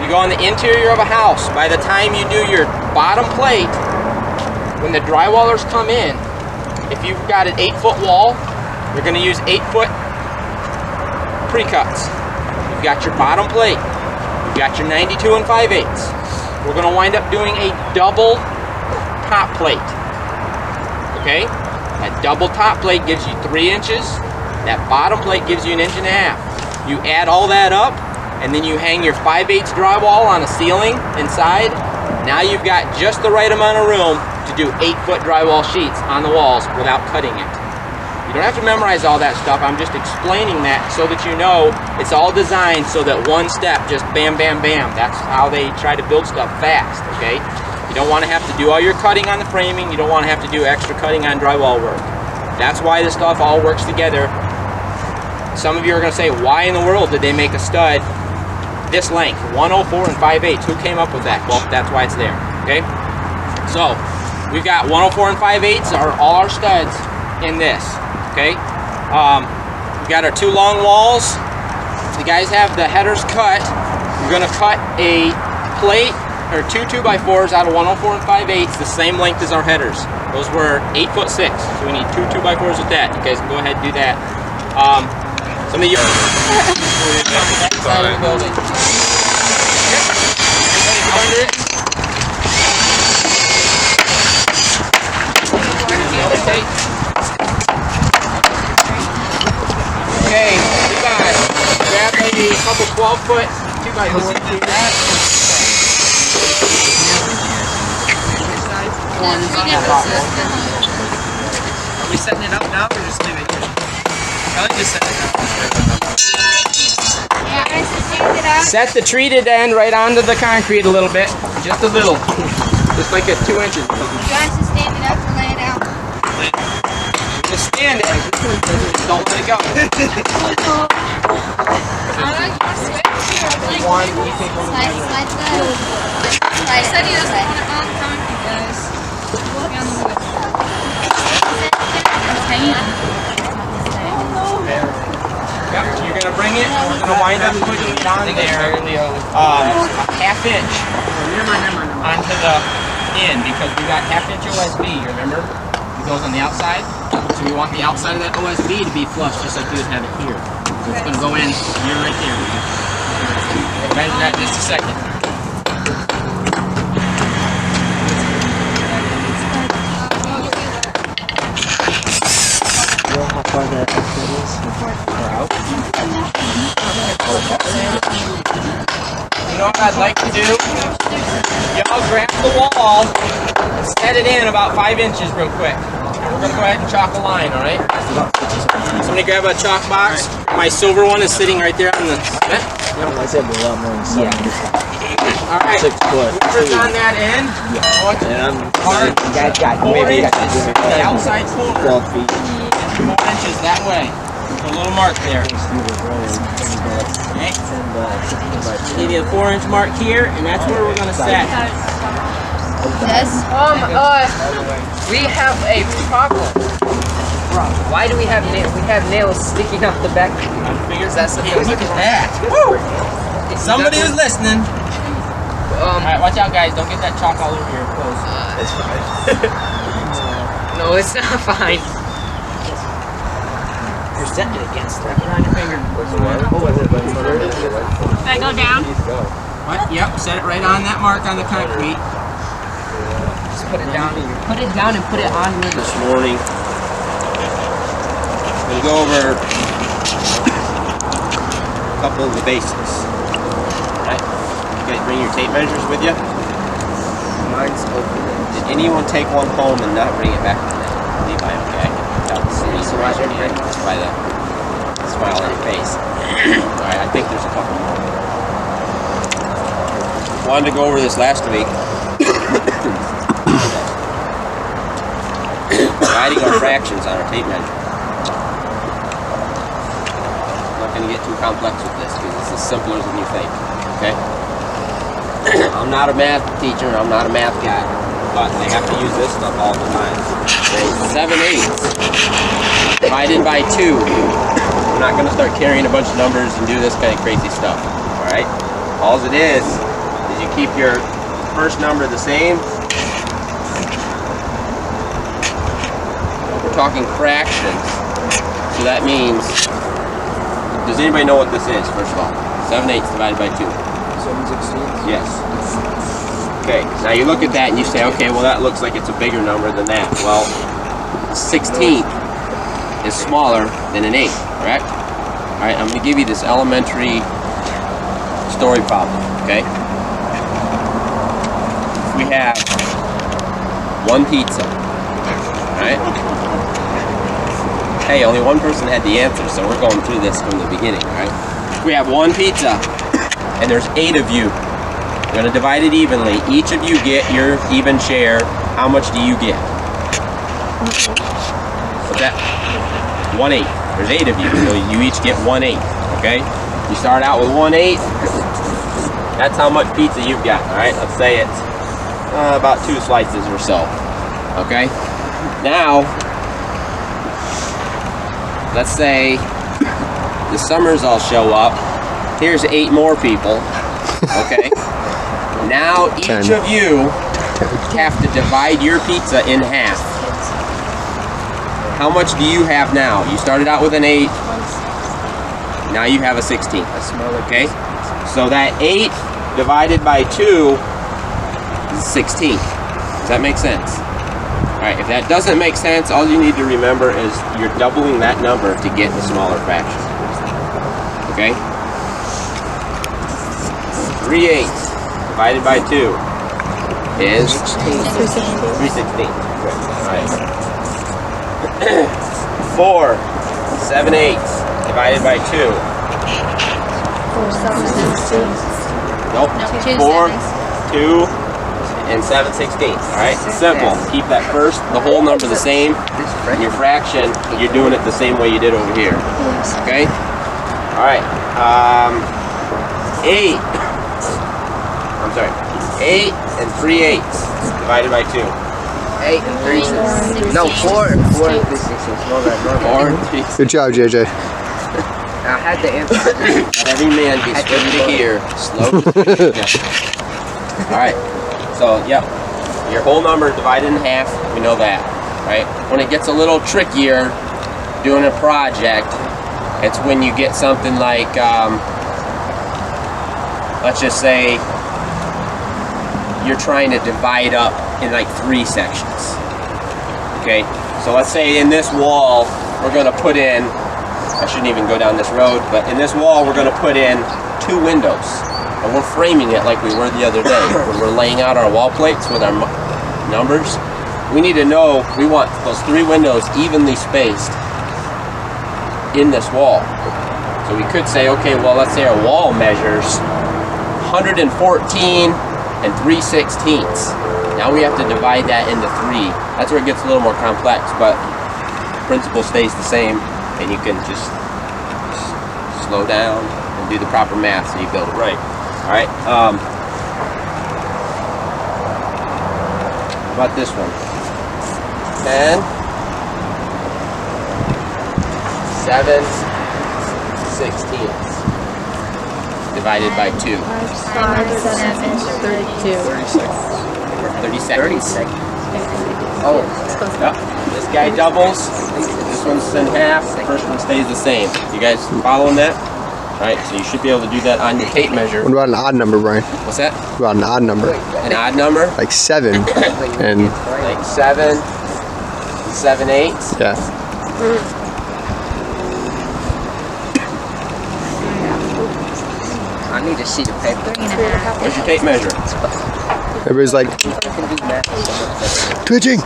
You go on the interior of a house, by the time you do your bottom plate, when the drywallers come in, if you've got an 8-foot wall, you're going to use 8-foot pre-cuts. You've got your bottom plate, you've got your 92 and 5/8. We're going to wind up doing a double top plate. Okay? That double top plate gives you 3 inches. That bottom plate gives you 1.5 inches. You add all that up, and then you hang your 5/8 drywall on a ceiling inside. Now you've got just the right amount of room to do 8-foot drywall sheets on the walls without cutting it. You don't have to memorize all that stuff. I'm just explaining that so that you know it's all designed so that one step, just bam, bam, bam. That's how they try to build stuff fast, okay? You don't want to have to do all your cutting on the framing. You don't want to have to do extra cutting on drywall work. That's why this stuff all works together. Some of you are going to say, why in the world did they make a stud this length, 104 and 5/8? Who came up with that? Well, that's why it's there, okay? So, we've got 104 and 5/8 are all our studs in this, okay? We've got our 2 long walls. The guys have the headers cut. We're going to cut a plate, or 2 2x4s out of 104 and 5/8, the same length as our headers. Those were 8'6", so we need 2 2x4s with that. You guys can go ahead and do that. Some of you on that side of the building. Under it. Okay, we got a couple 12-foot 2x4s. Are we setting it up now or just leave it here? I'll just set it up. Set the treated end right onto the concrete a little bit. Just a little. Just like a 2 inches. Guys, just stand it up and lay it out. Just stand it. Don't let it go. One, you take one. Slide the. He said he doesn't want it on concrete, guys. Be on the wood. Yep, you're gonna bring it. We're gonna wind up putting it on there. A half inch onto the end because we got half-inch OSB. Remember? It goes on the outside. So we want the outside of that OSB to be flush, just like we would have it here. So it's gonna go in. You're right there. Measure that in just a second. You know what I'd like to do? Y'all grab the wall and set it in about 5 inches real quick. We're gonna go ahead and chalk a line, all right? Somebody grab a chalk box. My silver one is sitting right there on the cement. I said a lot more than 7 All right. 6 foot. Whoever's on that end, I want you And to mark 4 inches, the outside corner, 12 feet. 4 inches that way. A little mark there. Okay. Give you a 4-inch mark here, and that's where we're gonna set. Yes. We have a problem. Why do we have nails? We have nails sticking out the back. Figures that's the thing. Look at that. Woo! Somebody was listening. All right, watch out, guys. Don't get that chalk all over your clothes. It's fine. No, it's not fine. You're setting it against that. Put it on your finger. I go down. What? Yep. Set it right on that mark on the concrete. Just put it down. Put it down and put it on with This morning, we'll go over a couple of the basics. Right? You guys bring your tape measures with you? Mine's open. Did anyone take one home and not bring it back to them? Levi, okay? By the smile on your face. Alright, I think there's a couple more. Wanted to go over this last week. Dividing our fractions on our tape measure. I'm not going to get too complex with this because it's as simpler than you think. Okay? I'm not a math teacher, I'm not a math guy, but they have to use this stuff all the time. Okay, 7/8 divided by 2. I'm not going to start carrying a bunch of numbers and do this kind of crazy stuff. Alright? All it is you keep your first number the same. We're talking fractions. So that means, does anybody know what this is, first of all? 7/8 divided by 2. 7/16? Yes. Okay, now you look at that and you say, okay, well that looks like it's a bigger number than that. Well, 16th is smaller than an 8, correct? Alright, I'm going to give you this elementary story problem, okay? We have one pizza, alright? Hey, only one person had the answer, so we're going through this from the beginning, alright? We have one pizza, and there's 8 of you. We're going to divide it evenly. Each of you get your even share. How much do you get? What's that? 1/8. There's 8 of you, so you each get 1/8, okay? You start out with 1/8. That's how much pizza you've got, alright? Let's say it's about 2 slices or so, okay? Now, let's say the Summers all show up. Here's 8 more people, okay? Now each of you have to divide your pizza in half. How much do you have now? You started out with an 8. Now you have a 16. Okay? So that 8 divided by 2 is 16. Does that make sense? Alright, if that doesn't make sense, all you need to remember is you're doubling that number to get the smaller fraction. Okay? 3/8 divided by 2 is 3/16. Alright. 4 7/8 divided by 2. Nope. 4, 2, and 7/16. Alright? Simple. Keep that first, the whole number the same. And your fraction, you're doing it the same way you did over here. Okay? Alright. 8. I'm sorry. 8 and 3/8 divided by 2. 8 and 3/16. No, 4 and 3/16. No, that's normal. 4 and 3. Good job, JJ. I had the answer. Let every man be swift to hear, slow to speak. Alright. So, yep. Your whole number divided in half, we know that. Right? When it gets a little trickier doing a project, it's when you get something like, let's just say, you're trying to divide up in like 3 sections. Okay? So let's say in this wall, we're going to put in, I shouldn't even go down this road, but in this wall, we're going to put in 2 windows. And we're framing it like we were the other day. When we're laying out our wall plates with our numbers, we need to know we want those 3 windows evenly spaced in this wall. So we could say, okay, well, let's say our wall measures 114 and 3/16. Now we have to divide that into 3. That's where it gets a little more complex, but the principle stays the same, and you can just slow down and do the proper math so you build it right. All right. How about this one? 10, 7/16 divided by 2. 5, 7, 32. 30 seconds. Oh, yep. This guy doubles. This one's in half. The first one stays the same. You guys following that? All right. So you should be able to do that on your tape measure. What about an odd number, Brian? What's that? What about an odd number? An odd number? Like 7 and Like 7, 7/8. yeah. I need a sheet of paper. What's your tape measure? Everybody's like, twitching. So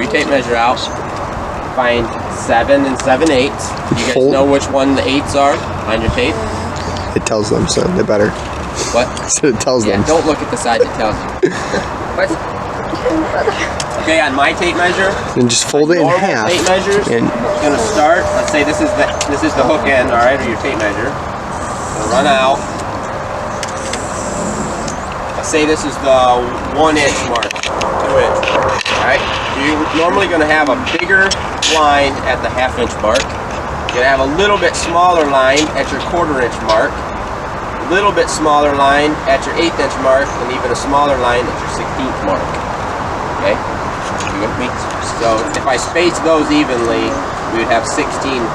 you tape measure out. Find 7 and 7/8. You guys Fold. know which one the 8s are on your tape? It tells them, so they better. What? So it tells Yeah, them. don't look at the side that tells you. What? Okay, on my tape measure, And just fold it in normal half. tape measures, And it's gonna start. Let's say this is the hook end, all right, of your tape measure. Gonna run out. Let's say this is the 1-inch mark, 2-inch mark, all right. You're normally gonna have a bigger line at the 1/2-inch mark. You're gonna have a little bit smaller line at your 1/4-inch mark. A little bit smaller line at your 1/8-inch mark, and even a smaller line at your 16th mark. Okay. You with me? So if I space those evenly, we would have 16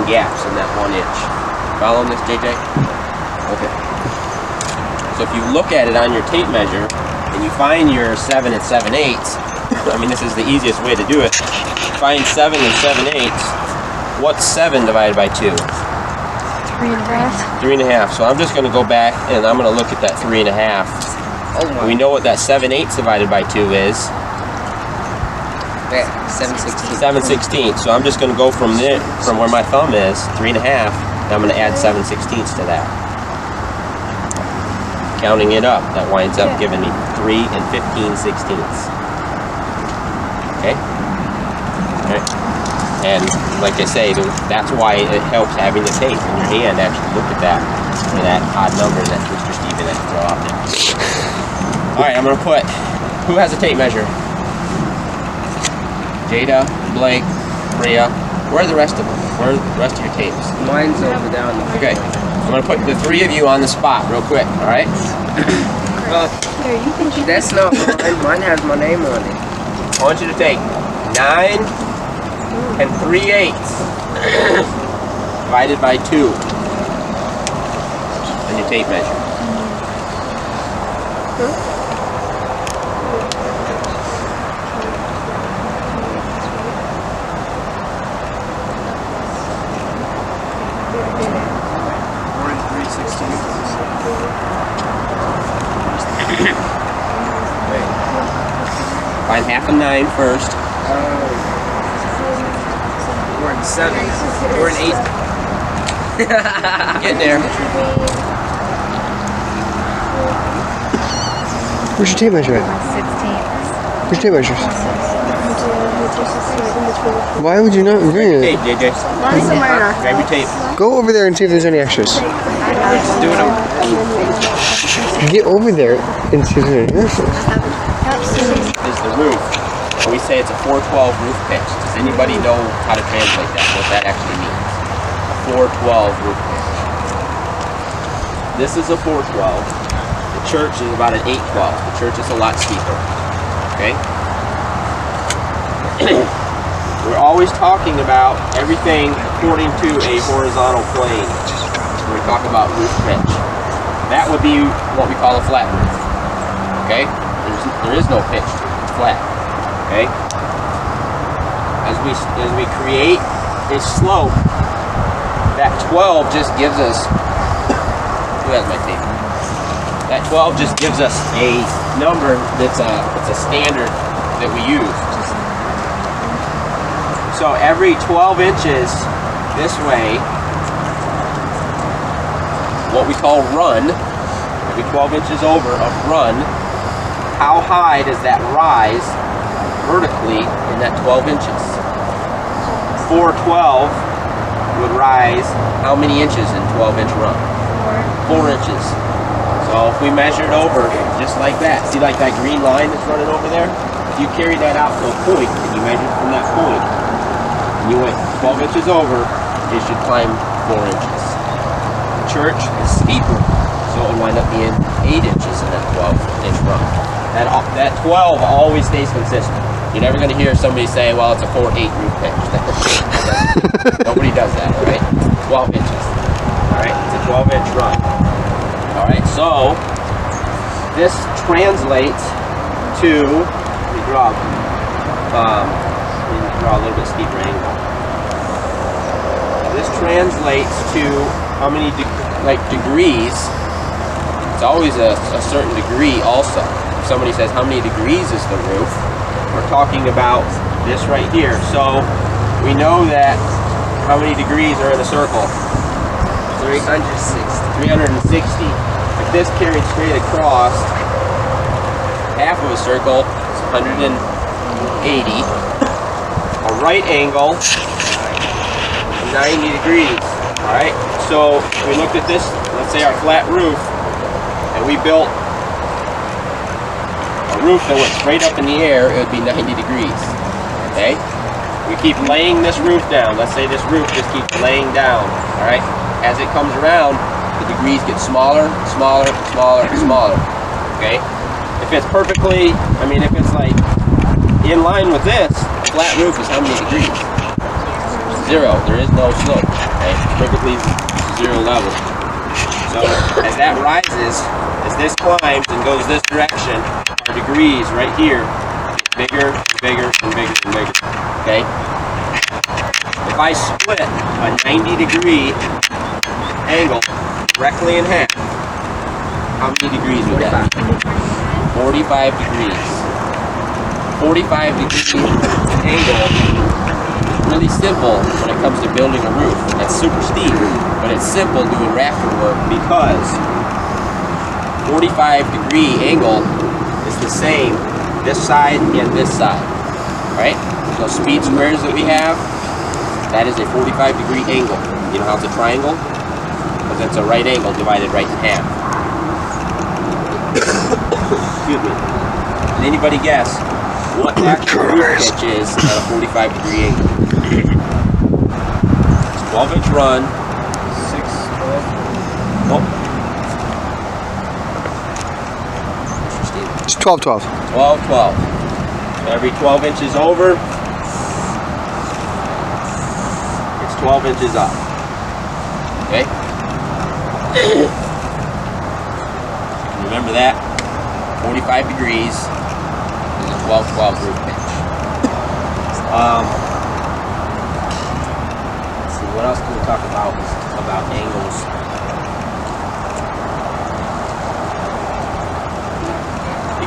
gaps in that 1 inch. Following this, JJ? Okay. So if you look at it on your tape measure, and you find your 7 and 7/8, I mean, this is the easiest way to do it. Find 7 and 7/8. What's 7 divided by 2? 3.5. 3.5. So I'm just going to go back, and I'm going to look at that 3.5. Oh my. We know what that 7/8 divided by 2 is. Yeah, 7/16. 7/16. So I'm just going to go from there, from where my thumb is, 3.5, and I'm going to add 7/16 to that. Counting it up, that winds up giving me 3 and 15/16. Okay? Alright. And like I say, that's why it helps having the tape in your hand actually look at that, for that odd number that Mr. Steven had to throw out there. Alright, I'm going to put, who has a tape measure? Jada, Blake, Rhea. Where are the rest of them? Where are the rest of your tapes? Mine's over down. Okay. I'm going to put the 3 of you on the spot real quick, alright? That's not mine. Mine has my name on it. I want you to take 9 and 3/8 divided by 2 on your tape measure. half a 9 first. We're in 7. We're in 8. Get there. Where's your tape measure at? 16. Where's your tape measures? Why would you not bring it? Tape, JJ. Grab your tape. Go over there and see if there's any extras. Do it over. Get over there and see if there's any extras. Is the roof. And we say it's a 412 roof pitch. Does anybody know how to translate that? What that actually means? A 412 roof pitch. This is a 412. The church is about an 812. The church is a lot steeper. Okay? We're always talking about everything according to a horizontal plane when we talk about roof pitch. That would be what we call a flat roof. Okay? There is no pitch. It's flat. Okay? As we create a slope, that 12 just gives us, who has my tape? That 12 just gives us a number that's a standard that we use. So every 12 inches this way, what we call run, every 12 inches over of run, how high does that rise vertically in that 12 inches? 412 would rise how many inches in 12-inch run? 4 inches. So if we measured over just like that, see like that green line that's running over there? If you carry that out to a point and you measured from that point, and you went 12 inches over, it should climb 4 inches. The church is steeper, so it would wind up being 8 inches in that 12-inch run. That 12 always stays consistent. You're never going to hear somebody say, well, it's a 4-8 roof pitch. Nobody does that, all right? 12 inches. All right, it's a 12-inch run. All right, so this translates to, let me draw a little bit steeper angle. This translates to how many degrees. It's always a certain degree also. If somebody says how many degrees is the roof, we're talking about this right here. So we know that how many degrees are in a circle? 360. If this carried straight across half of a circle, it's 180. A right angle, 90 degrees. All right. So we looked at this. Let's say our flat roof, and we built a roof that went straight up in the air. It would be 90 degrees. Okay. We keep laying this roof down. Let's say this roof just keeps laying down. All right. As it comes around, the degrees get smaller, smaller, smaller, smaller. Okay. If it's perfectly, if it's like in line with this, flat roof is how many degrees? 0. There is no slope. Okay? Perfectly 0 level. So as that rises, as this climbs and goes this direction, our degrees right here get bigger, bigger, and bigger, and bigger. Okay? If I split a 90-degree angle directly in half, how many degrees would that be? 45 degrees. 45-degree angle is really simple when it comes to building a roof. That's super steep, but it's simple doing rafter work because 45-degree angle is the same this side and this side. Right? Those speed squares that we have, that is a 45-degree angle. You know how it's a triangle? Because it's a right angle divided right in half. Excuse me. Can anybody guess what actual roof pitch is at a 45-degree angle? 12-inch run. 612. Oh. It's 12-12. 12-12. So every 12 inches over, it's 12 inches up. Okay? Remember that? 45 degrees is a 12-12 roof pitch. Let's see, what else can we talk about angles?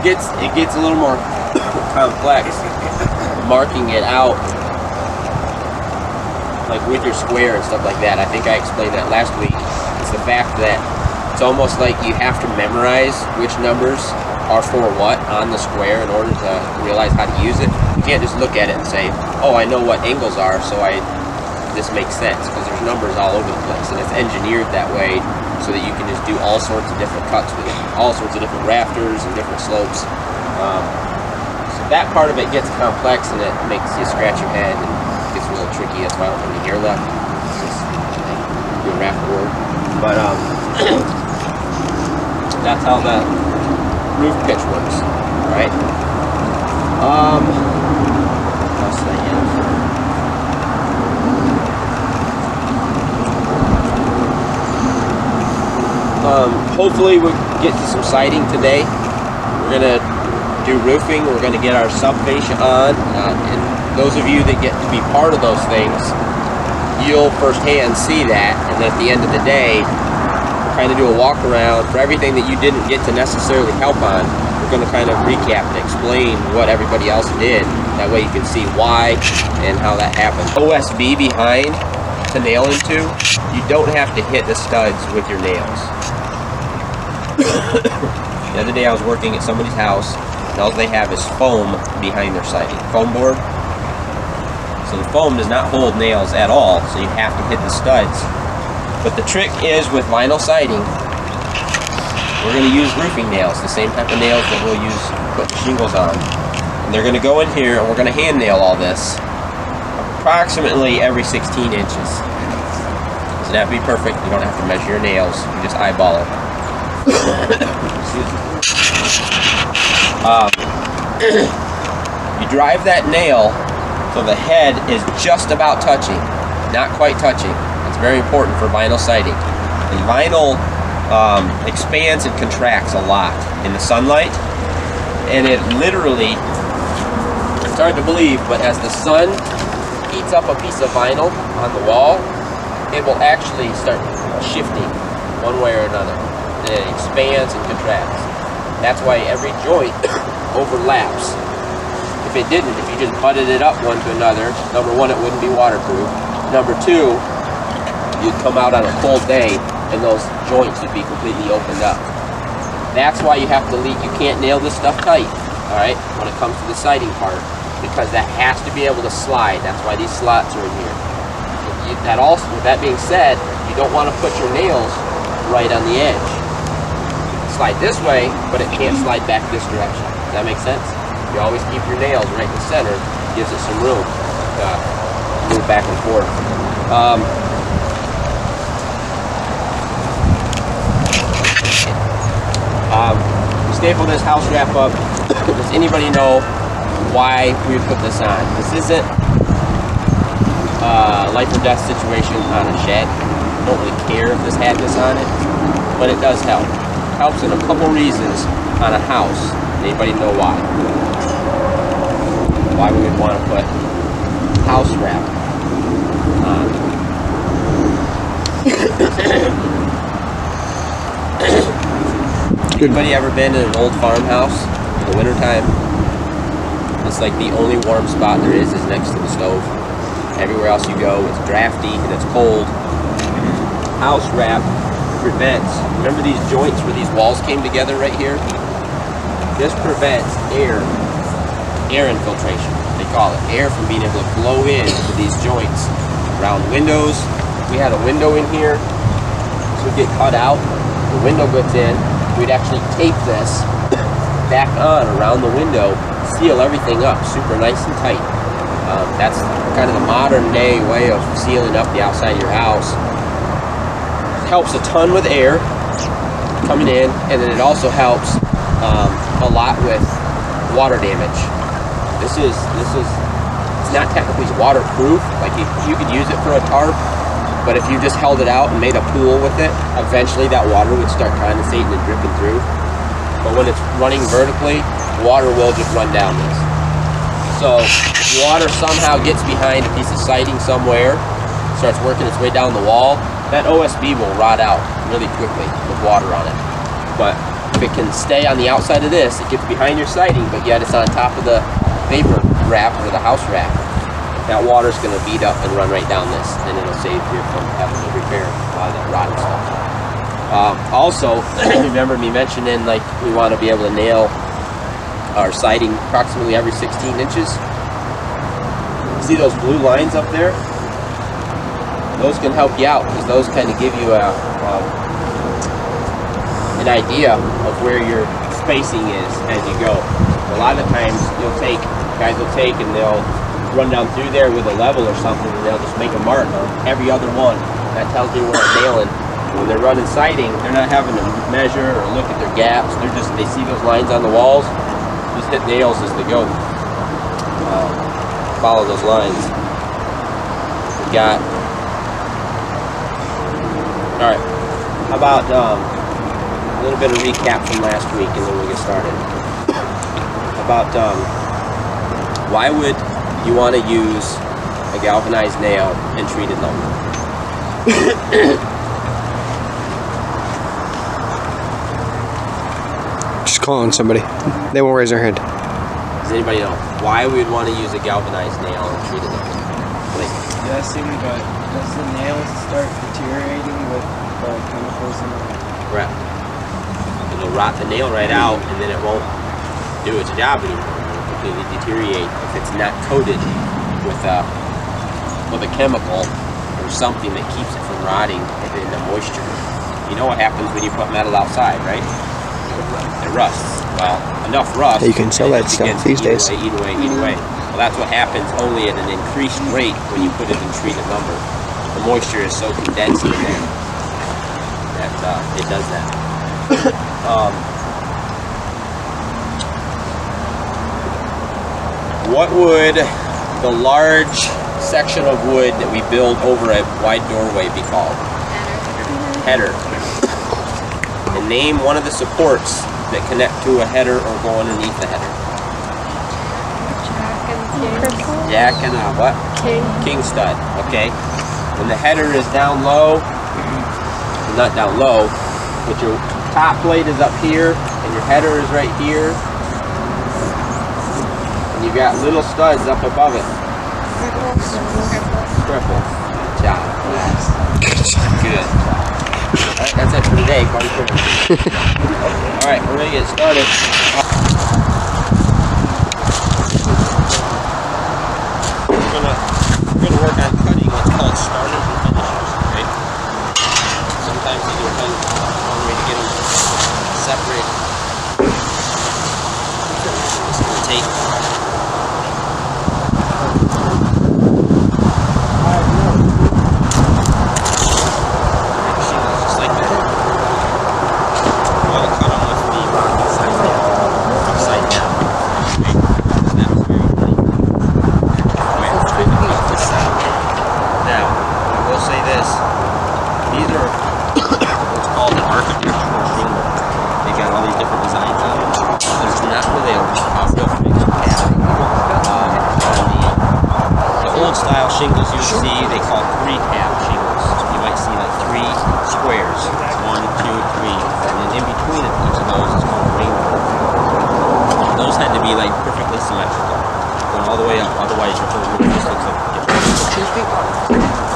It gets a little more complex marking it out like with your square and stuff like that. I think I explained that last week. It's the fact that it's almost like you have to memorize which numbers are for what on the square in order to realize how to use it. You can't just look at it and say, oh, I know what angles are, so this makes sense, because there's numbers all over the place, and it's engineered that way so that you can just do all sorts of different cuts with it, all sorts of different rafters and different slopes. So that part of it gets complex, and it makes you scratch your head and gets a little tricky. That's why I don't have any hair left. It's just do a rafter work. But that's how the roof pitch works. All right. What else did I have? Hopefully we get to some siding today. We're gonna do roofing. We're gonna get our subfascia on, and those of you that get to be part of those things, you'll firsthand see that. And then at the end of the day, we'll kind of do a walk around for everything that you didn't get to necessarily help on. We're gonna kind of recap and explain what everybody else did. That way you can see why and how that happened. OSB behind to nail into, you don't have to hit the studs with your nails. The other day I was working at somebody's house, and all they have is foam behind their siding, foam board. So the foam does not hold nails at all, so you have to hit the studs. But the trick is with vinyl siding, we're going to use roofing nails, the same type of nails that we'll use to put the shingles on. And they're going to go in here, and we're going to hand nail all this approximately every 16 inches. Doesn't have to be perfect. You don't have to measure your nails. You just eyeball it. Excuse me. You drive that nail so the head is just about touching, not quite touching. It's very important for vinyl siding. And vinyl expands and contracts a lot in the sunlight, and it literally, it's hard to believe, but as the sun heats up a piece of vinyl on the wall, it will actually start shifting one way or another. And it expands and contracts. That's why every joint overlaps. If it didn't, if you just butted it up one to another, number one, it wouldn't be waterproof. Number two, you'd come out on a cold day and those joints would be completely opened up. That's why you have to leave. You can't nail this stuff tight, all right, when it comes to the siding part, because that has to be able to slide. That's why these slots are in here. With that being said, you don't want to put your nails right on the edge. Slide this way, but it can't slide back this direction. Does that make sense? You always keep your nails right in the center. Gives it some room to move back and forth. We staple this house wrap up. Does anybody know why we put this on? This isn't a life or death situation on a shed. I don't really care if this had this on it, but it does help. Helps in a couple reasons on a house. Anybody know why? Why we would want to put house wrap on? Anybody ever been in an old farmhouse in the wintertime? It's like the only warm spot there is next to the stove. Everywhere else you go, it's drafty and it's cold. House wrap prevents, remember these joints where these walls came together right here? This prevents air infiltration, they call it. Air from being able to blow into these joints. Around windows, we had a window in here, this would get cut out, the window gets in, we'd actually tape this back on around the window, seal everything up super nice and tight. That's kind of the modern day way of sealing up the outside of your house. Helps a ton with air coming in, and then it also helps a lot with water damage. This is it's not technically waterproof. Like you could use it for a tarp, but if you just held it out and made a pool with it, eventually that water would start condensating and dripping through. But when it's running vertically, water will just run down this. So if water somehow gets behind a piece of siding somewhere, starts working its way down the wall, that OSB will rot out really quickly with water on it. But if it can stay on the outside of this, it gets behind your siding, but yet it's on top of the vapor wrap or the house wrap, that water's going to beat up and run right down this, and it'll save you from having to repair a lot of that rotten stuff. Also, remember me mentioning like we want to be able to nail our siding approximately every 16 inches. See those blue lines up there? Those can help you out because those kind of give you an idea of where your spacing is as you go. A lot of times guys will take and they'll run down through there with a level or something and they'll just make a mark on every other one. That tells you where I'm nailing. When they're running siding, they're not having to measure or look at their gaps. They see those lines on the walls, just hit nails as they go. Follow those lines. We got. All right. How about a little bit of recap from last week, and then we'll get started. About why would you want to use a galvanized nail and treated lumber? Just call on somebody. They won't raise their hand. Does anybody know why we would want to use a galvanized nail and treated lumber? Like, Guessing, but does the nails start deteriorating with the chemicals in it? correct. It'll rot the nail right out, and then it won't do its job anymore. It'll completely deteriorate if it's not coated with a chemical or something that keeps it from rotting in the moisture. You know what happens when you put metal outside, right? It rusts. Well, enough rust. You can sell that it stuff begins to these days. Eat away. Well, that's what happens only at an increased rate when you put it in treated lumber. The moisture is so condensed in there that it does that. What would the large section of wood that we build over a wide doorway be called? Header. And name one of the supports that connect to a header or go underneath the header. Jack and a what? King stud. Okay. When the header is down low, not down low, but your top plate is up here and your header is right here, and you got little studs up above it. Triple. Good job. Good. Alright, that's it for today. Alright, we're gonna get started. We're gonna work on cutting what's called starters and finishers, okay? Sometimes you do one way to get them separated. It's gonna take just like that. You want to cut them with the rock upside down. Okay? That's very funny. Now, I will say this. These are what's called an architectural shingle. They got all these different designs on them. There's not really a real fixed pattern. The old style shingles you see, they call 3-tab shingles. You might see like 3 squares. 1, 2, 3. And then in between each of those is called a rainbow. Those tend to be like perfectly symmetrical. Going all the way up, otherwise your whole roof just looks like different.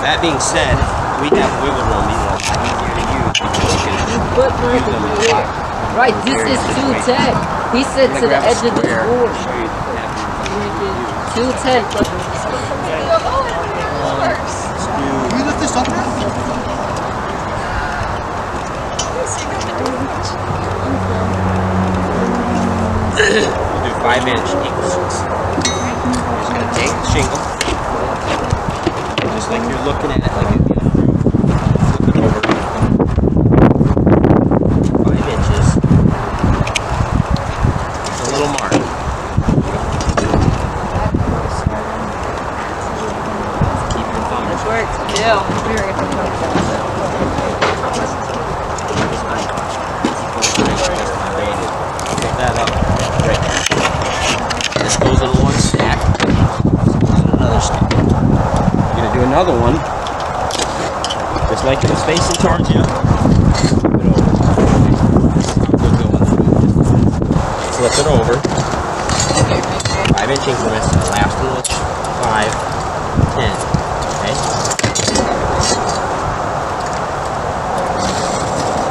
That being said, we have wiggle room. These are a lot easier to use because you can use them in a lot. Right, this is 210. He said to the edge of the board. 210 plus. You lift this up now? We'll do 5-inch equals. You're just going to take the shingle, just like you're looking at it, like you'd be on the roof, looking over 5 inches, a little mark. Keep your thumb. This works. Yeah. Pick that up right there. This goes in one stack. This goes in another stack. You're gonna do another one, just like it was facing towards you. Flip it over. Good going. flip it over. 5-inch increments. The last one was 5, 10. Okay?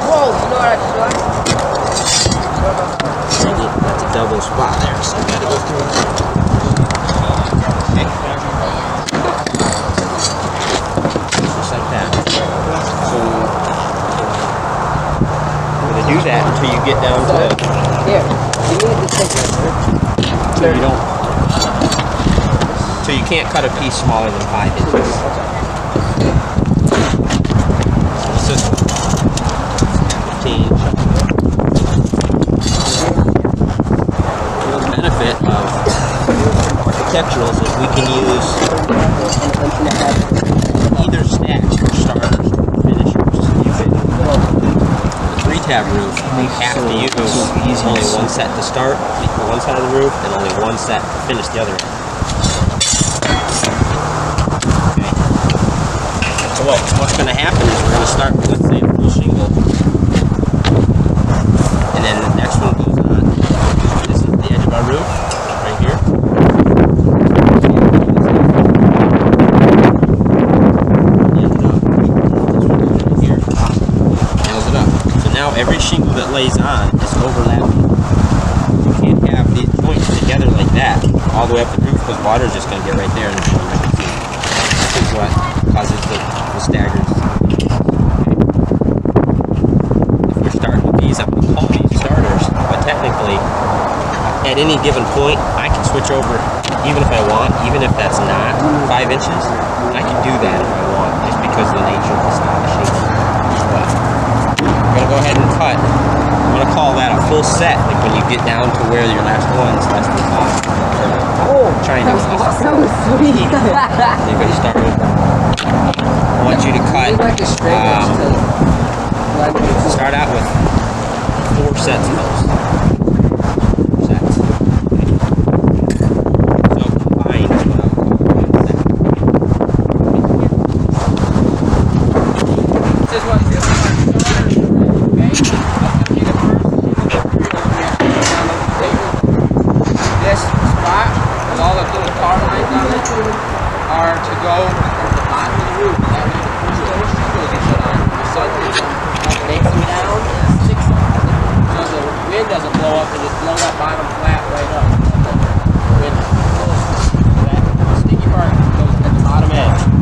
Whoa, you know what I just like? That's a double spot there, so you gotta go through it. Okay? Just like that. So, I'm gonna do that until you get down to, Here, give me the ticket. until you don't, until you can't cut a piece smaller than 5 inches. So this is 15. The benefit of architecturals is we can use either stack for starters or finishers. The 3-tab roof, we have to use only one set to start for one side of the roof and only one set to finish the other end. Okay. So what's going to happen is we're going to start with, let's say, a full shingle, and then the next one goes on. This is the edge of our roof, right here. Nails it up. This one goes right here. Nails it up. So now every shingle that lays on is overlapping. You can't have these joints together like that all the way up the roof because water is just going to get right there and you're going to see. This is what causes the staggers. If we're starting with these, I'm going to call these starters, but technically, at any given point, I can switch over, even if I want, even if that's not 5 inches, I can do that if I want, just because of the nature of the style of shingle. But I'm going to go ahead and cut. I'm going to call that a full set, like when you get down to where your last one's less than 5. Oh, trying to So sweet. you're going to start with. I want you to cut. Like a straight edge to Start out with 4 sets of those. 4 sets. So combined is what I would call one set. This is what this is my starter, okay? That's gonna be the first this spot with all the little tar lines on it are to go from the bottom of the roof. That way the first those shingles you put on, the sun makes them down and sticks them. So the wind doesn't blow up and just blow that bottom flat right up. The wind blows that sticky part goes at the bottom edge.